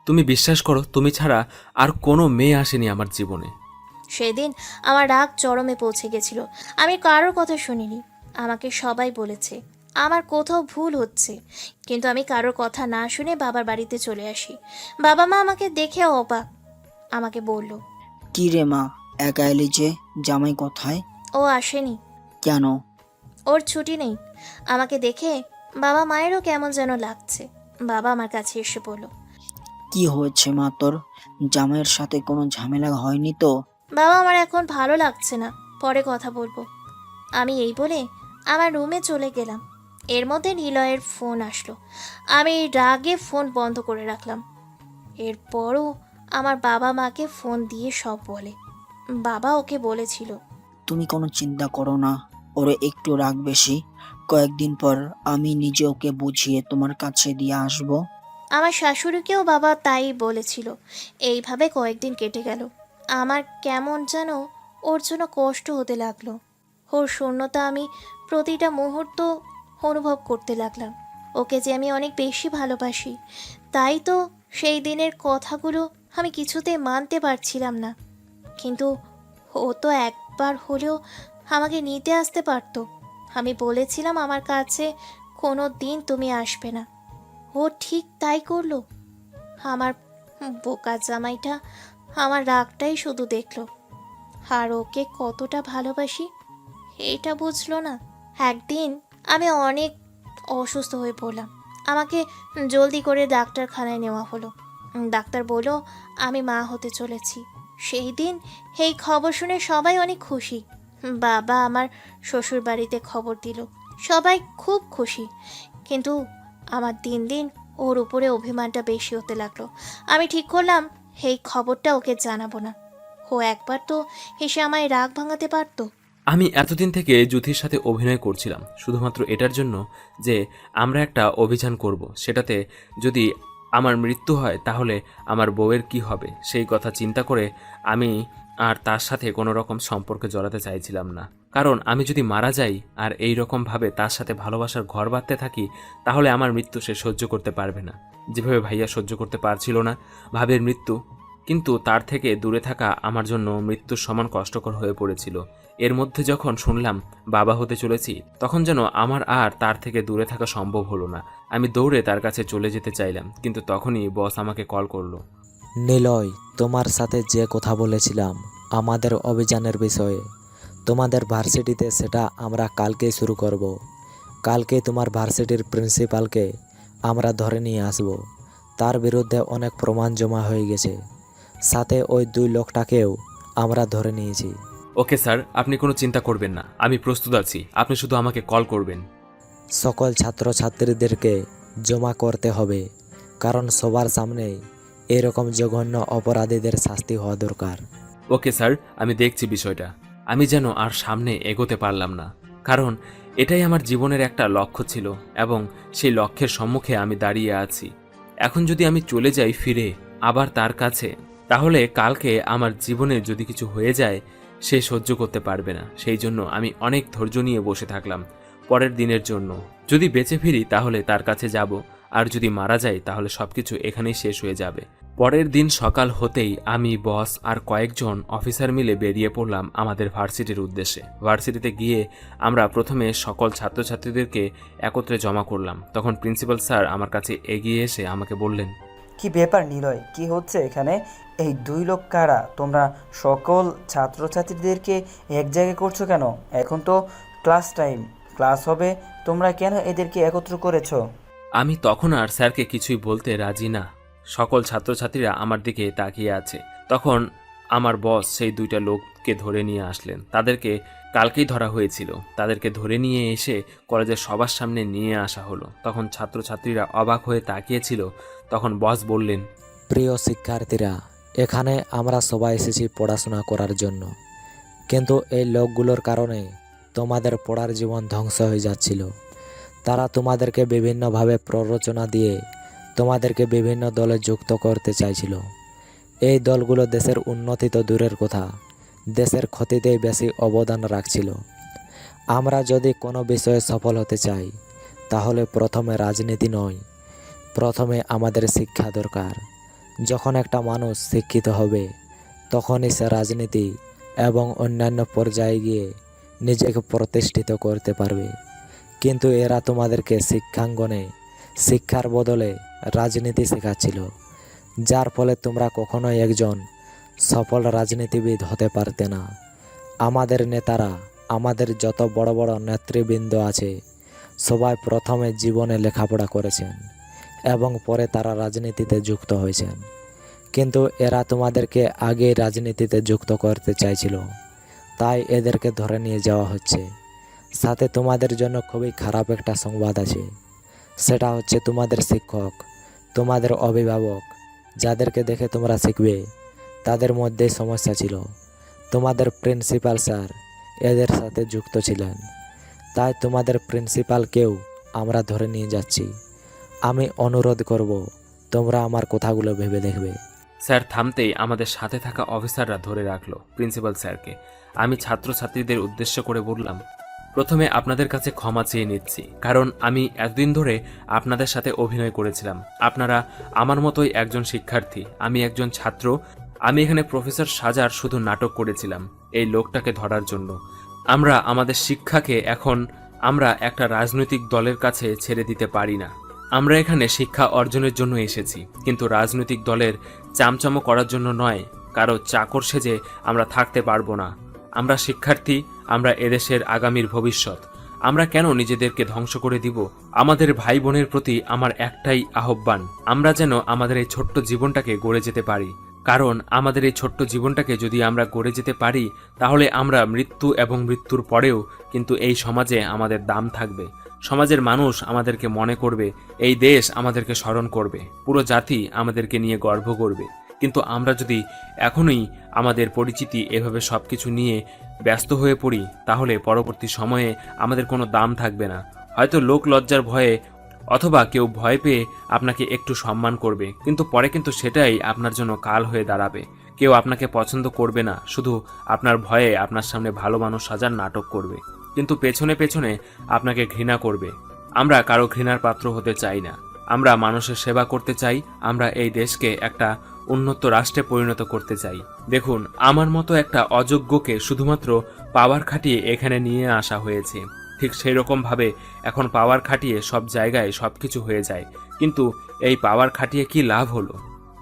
তুমি বিশ্বাস করো, তুমি ছাড়া আর কোনো মেয়ে আসেনি আমার জীবনে। সেদিন আমার রাগ চরমে পৌঁছে গেছিল। আমি কারোর কথা শুনিনি। আমাকে সবাই বলেছে আমার কোথাও ভুল হচ্ছে, কিন্তু আমি কারোর কথা না শুনে বাবার বাড়িতে চলে আসি। বাবা মা আমাকে দেখে অবাক। আমাকে বলল, কি রে মা, একা এলি যে? জামাই কোথায়? ও আসেনি। কেন? ওর ছুটি নেই। আমাকে দেখে বাবা মায়েরও কেমন যেন লাগছে। বাবা আমার কাছে এসে বলল, কি হয়েছে মা তোর? জামাইয়ের সাথে কোনো ঝামেলা হয়নি তো? বাবা আমার এখন ভালো লাগছে না, পরে কথা বলবো। আমি এই বলে আমার রুমে চলে গেলাম। এর মধ্যে নিলয়ের ফোন আসলো। আমি রাগে ফোন বন্ধ করে রাখলাম। এরপরও আমার বাবা মাকে ফোন দিয়ে সব বলে। বাবা ওকে বলেছিল, তুমি কোনো চিন্তা করো না, ওরে একটু রাগ বেশি। কয়েকদিন পর আমি নিজে ওকে বুঝিয়ে তোমার কাছে দিয়ে আসবো। আমার শাশুড়িকেও বাবা তাই বলেছিল। এইভাবে কয়েকদিন কেটে গেল। আমার কেমন যেন ওর জন্য কষ্ট হতে লাগলো। ওর শূন্যতা আমি প্রতিটা মুহূর্ত অনুভব করতে লাগলাম। ওকে যে আমি অনেক বেশি ভালোবাসি, তাই তো সেই দিনের কথাগুলো আমি কিছুতেই মানতে পারছিলাম না। কিন্তু ও তো একবার হলেও আমাকে নিতে আসতে পারতো। আমি বলেছিলাম আমার কাছে কোনো দিন তুমি আসবে না, ও ঠিক তাই করলো। আমার বোকা জামাইটা আমার রাগটাই শুধু দেখলো, আর ওকে কতটা ভালোবাসি এইটা বুঝলো না। একদিন আমি অনেক অসুস্থ হয়ে পড়লাম। আমাকে জলদি করে ডাক্তারখানায় নেওয়া হলো। ডাক্তার বলল আমি মা হতে চলেছি। সেই দিন এই খবর শুনে সবাই অনেক খুশি। বাবা আমার শ্বশুর বাড়িতে খবর দিল, সবাই খুব খুশি। কিন্তু আমার দিন দিন ওর উপরে অভিমানটা বেশি হতে লাগলো। আমি ঠিক করলাম এই খবরটা ওকে জানাবো না। ও একবার তো এসে আমায় রাগ ভাঙাতে পারতো। আমি এতদিন থেকে জ্যোতির সাথে অভিনয় করছিলাম শুধুমাত্র এটার জন্য যে আমরা একটা অভিযান করব, সেটাতে যদি আমার মৃত্যু হয় তাহলে আমার বউয়ের কি হবে সেই কথা চিন্তা করে আমি আর তার সাথে কোনো রকম সম্পর্কে জড়াতে চাইছিলাম না। কারণ আমি যদি মারা যাই আর এই রকমভাবে তার সাথে ভালোবাসার ঘর বাঁধতে থাকি তাহলে আমার মৃত্যু সে সহ্য করতে পারবে না, যেভাবে ভাইয়া সহ্য করতে পারছিল না ভাবের মৃত্যু। কিন্তু তার থেকে দূরে থাকা আমার জন্য মৃত্যুর সমান কষ্টকর হয়ে পড়েছিল। এর মধ্যে যখন শুনলাম বাবা হতে চলেছি, তখন যেন আমার আর তার থেকে দূরে থাকা সম্ভব হলো না। আমি দৌড়ে তার কাছে চলে যেতে চাইলাম, কিন্তু তখনই বস আমাকে কল করলো। নিলয়, তোমার সাথে যে কথা বলেছিলাম আমাদের অভিযানের বিষয়ে, তোমাদের ভার্সিটিতে সেটা আমরা কালকেই শুরু করব। কালকে তোমার ভার্সিটির প্রিন্সিপালকে আমরা ধরে নিয়ে আসব। তার বিরুদ্ধে অনেক প্রমাণ জমা হয়ে গেছে। সাথে ওই 2 লোকটাকেও আমরা ধরে নিয়েছি। ওকে স্যার, আপনি কোনো চিন্তা করবেন না, আমি প্রস্তুত আছি। আপনি শুধু আমাকে কল করবেন। সকল ছাত্রছাত্রীদেরকে জমা করতে হবে, কারণ সবার সামনে এরকম জঘন্য অপরাধীদের শাস্তি হওয়া দরকার। ওকে স্যার, আমি দেখছি বিষয়টা। আমি যেন আর সামনে এগোতে পারলাম না, কারণ এটাই আমার জীবনের একটা লক্ষ্য ছিল এবং সেই লক্ষ্যের সম্মুখে আমি দাঁড়িয়ে আছি। এখন যদি আমি চলে যাই ফিরে আবার তার কাছে, তাহলে কালকে আমার জীবনে যদি কিছু হয়ে যায় সে সহ্য করতে পারবে না। সেই জন্য আমি অনেক ধৈর্য নিয়ে বসে থাকলাম পরের দিনের জন্য। যদি বেঁচে ফিরি তাহলে তার কাছে যাব, আর যদি মারা যাই তাহলে সবকিছু এখানেই শেষ হয়ে যাবে। পরের দিন সকাল হতেই আমি, বস আর কয়েকজন অফিসার মিলে বেরিয়ে পড়লাম আমাদের ভার্সিটির উদ্দেশ্যে। ভার্সিটিতে গিয়ে আমরা প্রথমে সকল ছাত্রছাত্রীদেরকে একত্রে জমা করলাম। তখন প্রিন্সিপাল স্যার আমার কাছে এগিয়ে এসে আমাকে বললেন, কি ব্যাপার নিলয়, কি হচ্ছে এখানে? এই 2 লোক কারা? তোমরা সকল ছাত্রছাত্রীদেরকে এক জায়গায় করছো কেন? এখন তো ক্লাস টাইম, ক্লাস হবে, তোমরা কেন এদেরকে একত্র করেছো? আমি তখন আর স্যারকে কিছুই বলতে রাজি না। সকল ছাত্রছাত্রীরা আমার দিকে তাকিয়ে আছে। তখন আমার বস সেই 2টা লোককে ধরে নিয়ে আসলেন। তাদেরকে কালকেই ধরা হয়েছিল। তাদেরকে ধরে নিয়ে এসে কলেজের সবার সামনে নিয়ে আসা হলো। তখন ছাত্রছাত্রীরা অবাক হয়ে তাকিয়েছিল। তখন বস বললেন, প্রিয় শিক্ষার্থীরা, এখানে আমরা সবাই এসেছি পড়াশোনা করার জন্য, কিন্তু এই লোকগুলোর কারণে তোমাদের পড়ার জীবন ধ্বংস হয়ে যাচ্ছিল। তারা তোমাদেরকে বিভিন্নভাবে প্ররোচনা দিয়ে তোমাদেরকে বিভিন্ন দলে যুক্ত করতে চাইছিল। এই দলগুলো দেশের উন্নতি তো দূরের কথা, দেশের ক্ষতিতেই বেশি অবদান রাখছিল। আমরা যদি কোনো বিষয়ে সফল হতে চাই, তাহলে প্রথমে রাজনীতি নয়, প্রথমে আমাদের শিক্ষা দরকার। যখন একটা মানুষ শিক্ষিত হবে, তখনই সে রাজনীতি এবং অন্যান্য পর্যায়ে গিয়ে নিজেকে প্রতিষ্ঠিত করতে পারবে। কিন্তু এরা তোমাদেরকে শিক্ষাঙ্গনে শিক্ষার বদলে রাজনীতি শেখাচ্ছিল, যার ফলে তোমরা কখনোই একজন সফল রাজনীতিবিদ হতে পারতে না। আমাদের নেতারা, আমাদের যত বড় বড় নেতৃবৃন্দ আছে, সবাই প্রথমে জীবনে লেখাপড়া করেছেন এবং পরে তারা রাজনীতিতে যুক্ত হয়েছেন। কিন্তু এরা তোমাদেরকে আগেই রাজনীতিতে যুক্ত করতে চাইছিল, তাই এদেরকে ধরে নিয়ে যাওয়া হচ্ছে। সাথে তোমাদের জন্য খুবই খারাপ একটা সংবাদ আছে। সেটা হচ্ছে তোমাদের শিক্ষক, তোমাদের অভিভাবক, যাদেরকে দেখে তোমরা শিখবে, তাদের মধ্যে সমস্যা ছিল। তোমাদের প্রিন্সিপাল স্যার এদের সাথে যুক্ত ছিলেন, তাই তোমাদের প্রিন্সিপালকেও আমরা ধরে নিয়ে যাচ্ছি। আমি অনুরোধ করব, তোমরা আমার কথাগুলো ভেবে দেখবে। স্যার থামতেই আমাদের সাথে থাকা অফিসাররা ধরে রাখলো প্রিন্সিপাল স্যারকে। আমি ছাত্রছাত্রীদের উদ্দেশ্য করে বললাম, প্রথমে আপনাদের কাছে ক্ষমা চেয়ে নিচ্ছি, কারণ আমি এতদিন ধরে আপনাদের সাথে অভিনয় করেছিলাম। আপনারা আমার মতোই একজন শিক্ষার্থী, আমি একজন ছাত্র। আমি এখানে প্রফেসর সাজার শুধু নাটক করেছিলাম এই লোকটাকে ধরার জন্য। আমরা আমাদের শিক্ষাকে এখন আমরা একটা রাজনৈতিক দলের কাছে ছেড়ে দিতে পারি না। আমরা এখানে শিক্ষা অর্জনের জন্য এসেছি, কিন্তু রাজনৈতিক দলের চামচামো করার জন্য নয়। কারো চাকর সেজে আমরা থাকতে পারবো না। আমরা শিক্ষার্থী, আমরা এদেশের আগামীর ভবিষ্যৎ। আমরা কেন নিজেদেরকে ধ্বংস করে দিব? আমাদের ভাই বোনের প্রতি আমার একটাই আহ্বান, আমরা যেন আমাদের এই ছোট্ট জীবনটাকে গড়ে যেতে পারি। কারণ আমাদের এই ছোট্ট জীবনটাকে যদি আমরা গড়ে যেতে পারি, তাহলে আমরা মৃত্যু এবং মৃত্যুর পরেও কিন্তু এই সমাজে আমাদের দাম থাকবে। সমাজের মানুষ আমাদেরকে মনে করবে, এই দেশ আমাদেরকে স্মরণ করবে, পুরো জাতি আমাদেরকে নিয়ে গর্ব করবে। কিন্তু আমরা যদি এখনই আমাদের পরিচিতি এভাবে সব কিছু নিয়ে ব্যস্ত হয়ে পড়ি, তাহলে পরবর্তী সময়ে আমাদের কোনো দাম থাকবে না। হয়তো লোক লজ্জার ভয়ে অথবা কেউ ভয় পেয়ে আপনাকে একটু সম্মান করবে, কিন্তু পরে কিন্তু সেটাই আপনার জন্য কাল হয়ে দাঁড়াবে। কেউ আপনাকে পছন্দ করবে না, শুধু আপনার ভয়ে আপনার সামনে ভালো মানুষ সাজার নাটক করবে, কিন্তু পেছনে পেছনে আপনাকে ঘৃণা করবে। আমরা কারো ঘৃণার পাত্র হতে চাই না। আমরা মানুষের সেবা করতে চাই। আমরা এই দেশকে একটা উন্নত রাষ্ট্রে পরিণত করতে চাই। দেখুন, আমার মতো একটা অযোগ্যকে শুধুমাত্র পাওয়ার খাটিয়ে এখানে নিয়ে আসা হয়েছে। ঠিক সেই রকমভাবে এখন পাওয়ার খাটিয়ে সব জায়গায় সবকিছু হয়ে যায়, কিন্তু এই পাওয়ার খাটিয়ে কি লাভ হলো?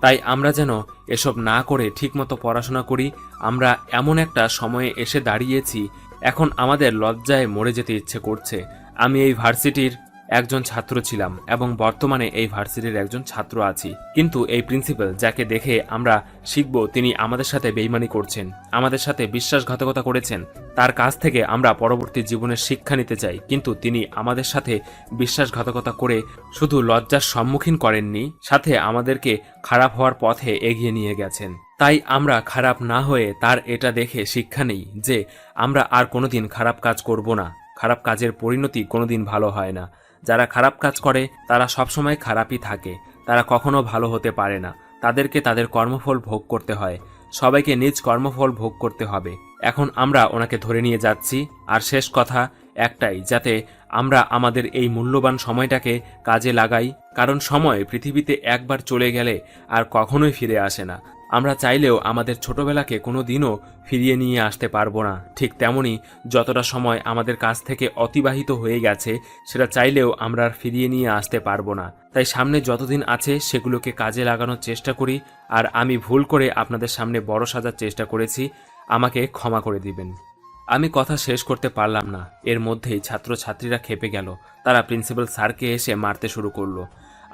তাই আমরা যেন এসব না করে ঠিকমতো পড়াশোনা করি। আমরা এমন একটা সময়ে এসে দাঁড়িয়েছি, এখন আমাদের লজ্জায় মরে যেতে ইচ্ছে করছে। আমি এই ভার্সিটির একজন ছাত্র ছিলাম এবং বর্তমানে এই ভার্সিটির একজন ছাত্র আছি, কিন্তু এই প্রিন্সিপাল যাকে দেখে আমরা শিখব তিনি আমাদের সাথে বেইমানি করছেন, আমাদের সাথে বিশ্বাসঘাতকতা করেছেন। তার কাছ থেকে আমরা পরবর্তী জীবনের শিক্ষা নিতে চাই, কিন্তু তিনি আমাদের সাথে বিশ্বাসঘাতকতা করে শুধু লজ্জার সম্মুখীন করেননি, সাথে আমাদেরকে খারাপ হওয়ার পথে এগিয়ে নিয়ে গেছেন। তাই আমরা খারাপ না হয়ে তার এটা দেখে শিক্ষা নেই যে আমরা আর কোনোদিন খারাপ কাজ করব না। খারাপ কাজের পরিণতি কোনোদিন ভালো হয় না। যারা খারাপ কাজ করে তারা সবসময় খারাপই থাকে, তারা কখনো ভালো হতে পারে না। তাদেরকে তাদের কর্মফল ভোগ করতে হয়, সবাইকে নিজ কর্মফল ভোগ করতে হবে। এখন আমরা ওনাকে ধরে নিয়ে যাচ্ছি, আর শেষ কথা একটাই, যাতে আমরা আমাদের এই মূল্যবান সময়টাকে কাজে লাগাই, কারণ সময় পৃথিবীতে একবার চলে গেলে আর কখনোই ফিরে আসে না। আমরা চাইলেও আমাদের ছোটবেলাকে কোনো দিনও ফিরিয়ে নিয়ে আসতে পারবো না। ঠিক তেমনি যতটা সময় আমাদের কাছ থেকে অতিবাহিত হয়ে গেছে সেটা চাইলেও আমরা আর ফিরিয়ে নিয়ে আসতে পারবো না। তাই সামনে যতদিন আছে সেগুলোকে কাজে লাগানোর চেষ্টা করি। আর আমি ভুল করে আপনাদের সামনে বড় সাজার চেষ্টা করেছি, আমাকে ক্ষমা করে দিবেন। আমি কথা শেষ করতে পারলাম না, এর মধ্যেই ছাত্রছাত্রীরা খেপে গেল। তারা প্রিন্সিপাল স্যারকে এসে মারতে শুরু করলো।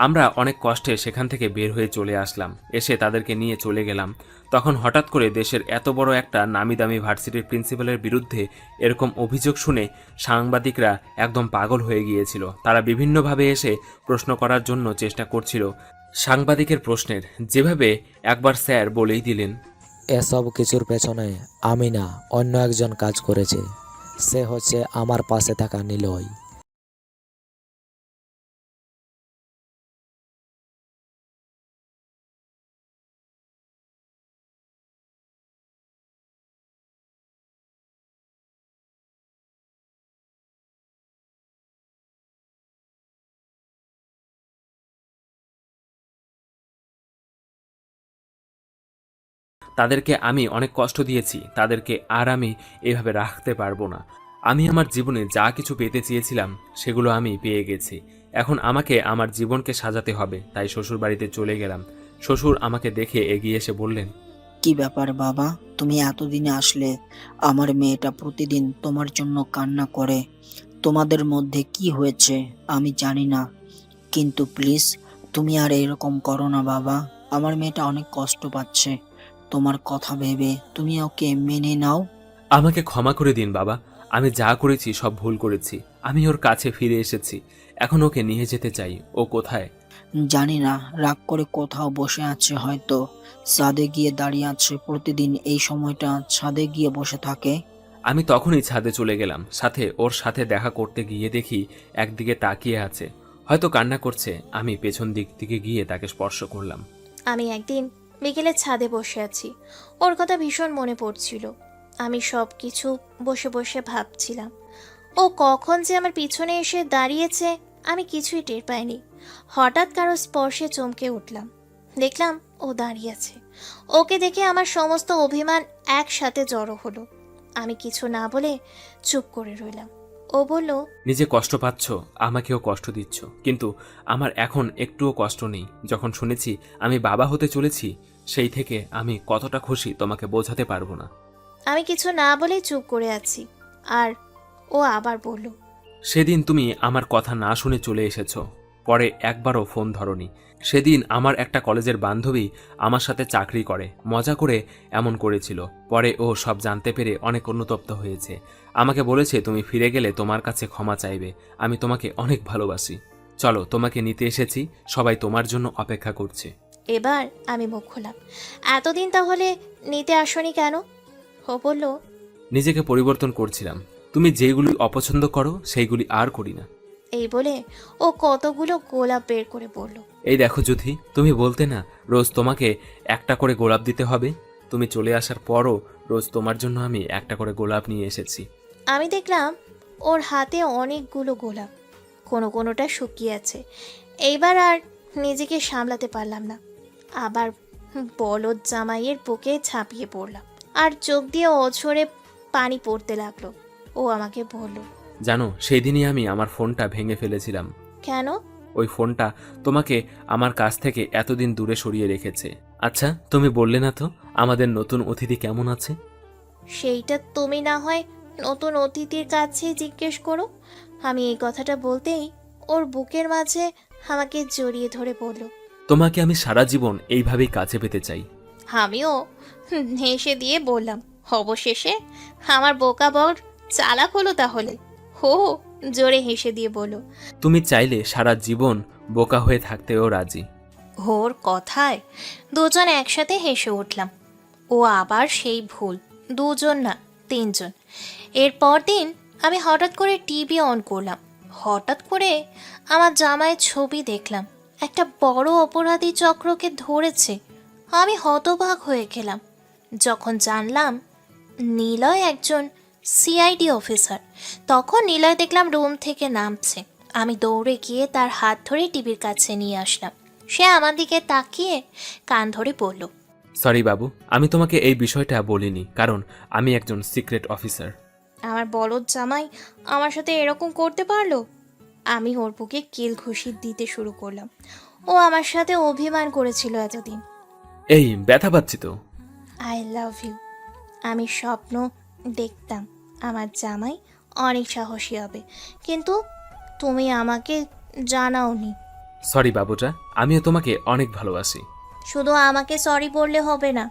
আমরা অনেক কষ্টে সেখান থেকে বের হয়ে চলে আসলাম, এসে তাদেরকে নিয়ে চলে গেলাম। তখন হঠাৎ করে দেশের এত বড় একটা নামি দামি ভার্সিটির প্রিন্সিপালের বিরুদ্ধে এরকম অভিযোগ শুনে সাংবাদিকরা একদম পাগল হয়ে গিয়েছিল। তারা বিভিন্নভাবে এসে প্রশ্ন করার জন্য চেষ্টা করছিল। সাংবাদিকের প্রশ্নের যেভাবে একবার স্যার বলেই দিলেন, এসব কিছুর পেছনে আমি না, অন্য একজন কাজ করেছে। সে হচ্ছে আমার পাশে থাকা নিলয়। তাদেরকে আমি অনেক কষ্ট দিয়েছি, তাদেরকে আর আমি এভাবে রাখতে পারবো না। আমি আমার জীবনে যা কিছু পেতে চেয়েছিলাম সেগুলো আমি পেয়ে গেছি। এখন আমাকে আমার জীবনকে সাজাতে হবে। তাই শ্বশুর বাড়িতে চলে গেলাম। শ্বশুর আমাকে দেখে এগিয়ে এসে বললেন, কি ব্যাপার বাবা, তুমি এতদিনে আসলে? আমার মেয়েটা প্রতিদিন তোমার জন্য কান্না করে। তোমাদের মধ্যে কি হয়েছে আমি জানি না, কিন্তু প্লিজ তুমি আর এরকম করো না বাবা। আমার মেয়েটা অনেক কষ্ট পাচ্ছে। তোমার কথা ভেবে তুমি ওকে মেনে নাও। আমাকে ক্ষমা করে দিন বাবা, আমি যা করেছি সব ভুল করেছি। আমি ওর কাছে ফিরে এসেছি, এখন ওকে নিয়ে যেতে চাই। ও কোথায়? জানি না, রাগ করে কোথাও বসে আছে হয়তো, ছাদে গিয়ে দাঁড়িয়ে আছে। প্রতিদিন এই সময়টা ছাদে গিয়ে বসে থাকে। আমি তখনই ছাদে চলে গেলাম। ওর সাথে দেখা করতে গিয়ে দেখি একদিকে তাকিয়ে আছে, হয়তো কান্না করছে। আমি পেছন দিক থেকে গিয়ে তাকে স্পর্শ করলাম। আমি একদিন বিকেলে ছাদে বসে আছি, ওর কথা ভীষণ মনে পড়ছিল। আমি সব কিছু বসে বসে ভাবছিলাম। ও কখন যে আমার পিছনে এসে দাঁড়িয়েছে আমি কিছুই টের পাইনি। হঠাৎ কারো স্পর্শে চমকে উঠলাম, দেখলাম ও দাঁড়িয়ে আছে। ওকে দেখে আমার সমস্ত অভিমান একসাথে জড়ো হলো। আমি কিছু না বলে চুপ করে রইলাম। ও বলল, নিজে কষ্ট পাচ্ছ, আমাকেও কষ্ট দিচ্ছ, কিন্তু আমার এখন একটুও কষ্ট নেই। যখন শুনেছি আমি বাবা হতে চলেছি, সেই থেকে আমি কতটা খুশি তোমাকে বোঝাতে পারবো না। আমি কিছু না বলে চুপ করে আছি। আর ও আবার বলল, সেদিন তুমি আমার কথা না শুনে চলে এসেছো, পরে একবারও ফোন ধরনি। সেদিন আমার একটা কলেজের বান্ধবী আমার সাথে চাকরি করে, মজা করে এমন করেছিল। পরে ও সব জানতে পেরে অনেক অনুতপ্ত হয়েছে। আমাকে বলেছে তুমি ফিরে গেলে তোমার কাছে ক্ষমা চাইবে। আমি তোমাকে অনেক ভালোবাসি। চলো, তোমাকে নিতে এসেছি, সবাই তোমার জন্য অপেক্ষা করছে। এবার আমি মুখ খোলাম, এতদিন তাহলে নিতে আসনি কেন? ও বলল, নিজেকে পরিবর্তন করছিলাম। তুমি যেগুলি অপছন্দ করো সেইগুলি আর করি না। এই বলে ও কতগুলো গোলাপ বের করে বলল, এই দেখো যুথি, তুমি বলতে না রোজ তোমাকে একটা করে গোলাপ দিতে হবে। তুমি চলে আসার পরও রোজ তোমার জন্য আমি একটা করে গোলাপ নিয়ে এসেছি। আমি দেখলাম ওর হাতে অনেকগুলো গোলাপ, কোনোটা শুকিয়ে আছে। এইবার আর নিজেকে সামলাতে পারলাম না, আবার বলদ জামাইয়ের বুকে ঝাঁপিয়ে পড়লাম আর চোখ দিয়ে অঝরে পানি পড়তে লাগলো। ও আমাকে বলল, জানো সেই দিনই আমি আমার ফোনটা ভেঙে ফেলেছিলাম। কেন? ওই ফোনটা তোমাকে আমার কাছ থেকে এতদিন দূরে সরিয়ে রেখেছে। আচ্ছা তুমি বললে না তো আমাদের নতুন অতিথি কেমন আছে? সেইটা তুমি না হয় নতুন অতিথির কাছেই জিজ্ঞেস করো। আমি এই কথাটা বলতেই ওর বুকের মাঝে আমাকে জড়িয়ে ধরে বলল। তোমাকে আমি সারা জীবন এইভাবেই কাছে পেতে চাই। আমিও হেসে দিয়ে বললাম, অবশেষে আমার বোকা বর চালাক হলো তাহলে। হো, জোরে হেসে দিয়ে বলল। তুমি চাইলে সারা জীবন বোকা হয়ে থাকতেও রাজি। ওর কথায় দুজন একসাথে হেসে উঠলাম। ও আবার সেই ভুল, দুজন না 3 জন। এরপর দিন আমি হঠাৎ করে টিভি অন করলাম। হঠাৎ করে আমার জামাইয়ের ছবি দেখলাম। একটা বড় অপরাধী চক্রকে ধরেছে। আমি হতবাক হয়ে গেলাম যখন জানলাম নিলয় একজন সিআইডি অফিসার। তখন নিলয় দেখলাম রুম থেকে নামছে। আমি দৌড়ে গিয়ে তার হাত ধরে টিভির কাছে নিয়ে আসলাম। সে আমার দিকে তাকিয়ে কান ধরে বলল, সরি বাবু, আমি তোমাকে এই বিষয়টা বলিনি কারণ আমি একজন সিক্রেট অফিসার। আমার বলদ জামাই আমার সাথে এরকম করতে পারলো? আমি ওর বুকে কিল ঘুষি দিতে শুরু করলাম। ও আমার সাথে অভিমান করেছিল এতদিন। এই ব্যথা পাচ্ছি তো। I love you. আমি স্বপ্ন দেখতাম আমার জামাই অনেক সাহসী হবে, কিন্তু তুমি আমাকে জানাওনি। সরি বাবুটা, আমিও তোমাকে অনেক ভালোবাসি। শুধু আমাকে সরি বললে হবে না,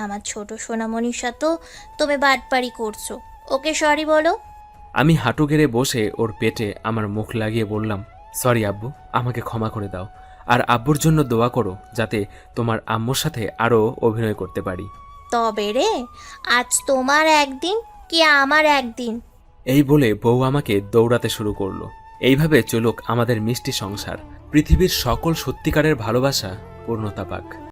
আমার ছোট সোনামণির সাথেও তুমি বাটপারি করছো। ওকে সরি বলো। আমি হাঁটু গেড়ে বসে ওর পেটে আমার মুখ লাগিয়ে বললাম, সরি আব্বু, আমাকে ক্ষমা করে দাও। আর আব্বুর জন্য দোয়া করো যাতে তোমার আম্মুর সাথে আরও অভিনয় করতে পারি। তবে রে, আজ তোমার একদিন কি আমার একদিন। এই বলে বউ আমাকে দৌড়াতে শুরু করলো। এইভাবে চলুক আমাদের মিষ্টি সংসার। পৃথিবীর সকল সত্যিকারের ভালোবাসা পূর্ণতা পাক।